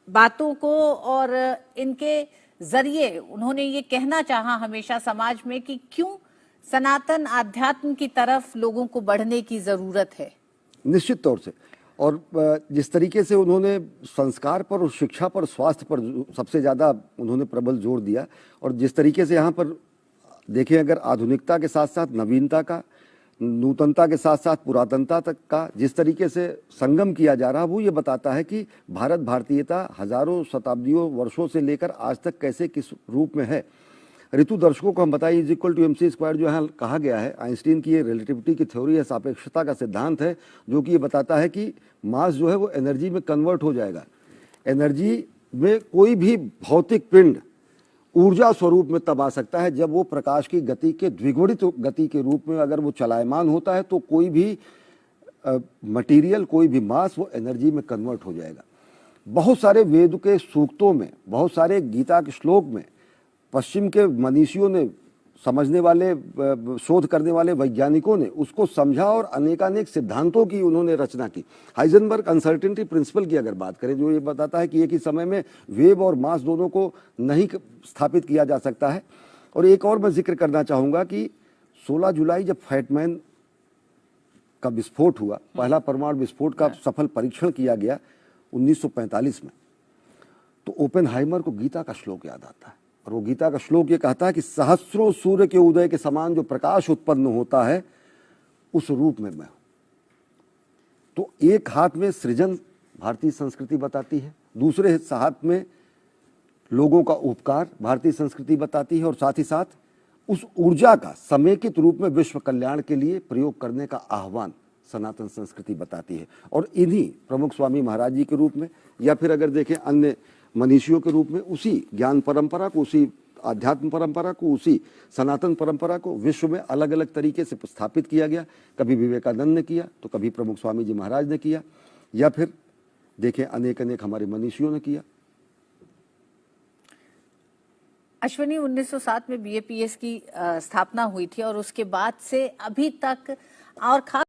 बातों को और इनके जरिए उन्होंने ये कहना चाहा हमेशा समाज में कि क्यों सनातन आध्यात्म की तरफ लोगों को बढ़ने की जरूरत है। निश्चित तौर से, और जिस तरीके से उन्होंने संस्कार पर और शिक्षा पर, स्वास्थ्य पर सबसे ज़्यादा उन्होंने प्रबल जोर दिया, और जिस तरीके से यहाँ पर देखें, अगर आधुनिकता के साथ साथ नवीनता का, नूतनता के साथ साथ पुरातनता तक का जिस तरीके से संगम किया जा रहा है, वो ये बताता है कि भारत भारतीयता हजारों शताब्दियों वर्षों से लेकर आज तक कैसे किस रूप में है। ऋतु दर्शकों को हम बताइए E = MC² जो है कहा गया है, आइंस्टीन की ये रिलेटिविटी की थ्योरी है, सापेक्षता का सिद्धांत है, जो कि ये बताता है कि मास जो है वो एनर्जी में कन्वर्ट हो जाएगा। एनर्जी में कोई भी भौतिक पिंड ऊर्जा स्वरूप में तब आ सकता है जब वो प्रकाश की गति के द्विगुणित गति के रूप में अगर वो चलायमान होता है, तो कोई भी मटेरियल, कोई भी मास वो एनर्जी में कन्वर्ट हो जाएगा। बहुत सारे वेद के सूक्तों में, बहुत सारे गीता के श्लोक में पश्चिम के मनीषियों ने, समझने वाले, शोध करने वाले वैज्ञानिकों ने उसको समझा और अनेकानेक सिद्धांतों की उन्होंने रचना की। हाइजेनबर्ग अनसर्टेनिटी प्रिंसिपल की अगर बात करें, जो ये बताता है कि एक ही समय में वेव और मास दोनों को नहीं स्थापित किया जा सकता है। और एक और मैं जिक्र करना चाहूँगा कि 16 जुलाई जब फैटमैन का विस्फोट हुआ, पहला परमाणु विस्फोट का सफल परीक्षण किया गया 1945 में, तो ओपेनहाइमर को गीता का श्लोक याद आता है। और वो गीता का श्लोक ये कहता है कि सहस्रों सूर्य के उदय के समान जो प्रकाश उत्पन्न होता है, उस रूप में मैं हूं। तो एक हाथ में सृजन भारतीय संस्कृति बताती है, दूसरे हाथ में लोगों का उपकार भारतीय संस्कृति बताती है, और साथ ही साथ उस ऊर्जा का समेकित रूप में विश्व कल्याण के लिए प्रयोग करने का आह्वान सनातन संस्कृति बताती है। और इन्हीं प्रमुख स्वामी महाराज जी के रूप में, या फिर अगर देखें अन्य मनीषियों के रूप में, उसी ज्ञान परंपरा को, उसी आध्यात्म परंपरा को, उसी सनातन परंपरा को विश्व में अलग अलग तरीके से स्थापित किया गया। कभी विवेकानंद ने किया, तो कभी प्रमुख स्वामी जी महाराज ने किया, या फिर देखें अनेक अनेक हमारे मनीषियों ने किया। अश्विनी, 1907 में बीएपीएस की स्थापना हुई थी और उसके बाद से अभी तक और खास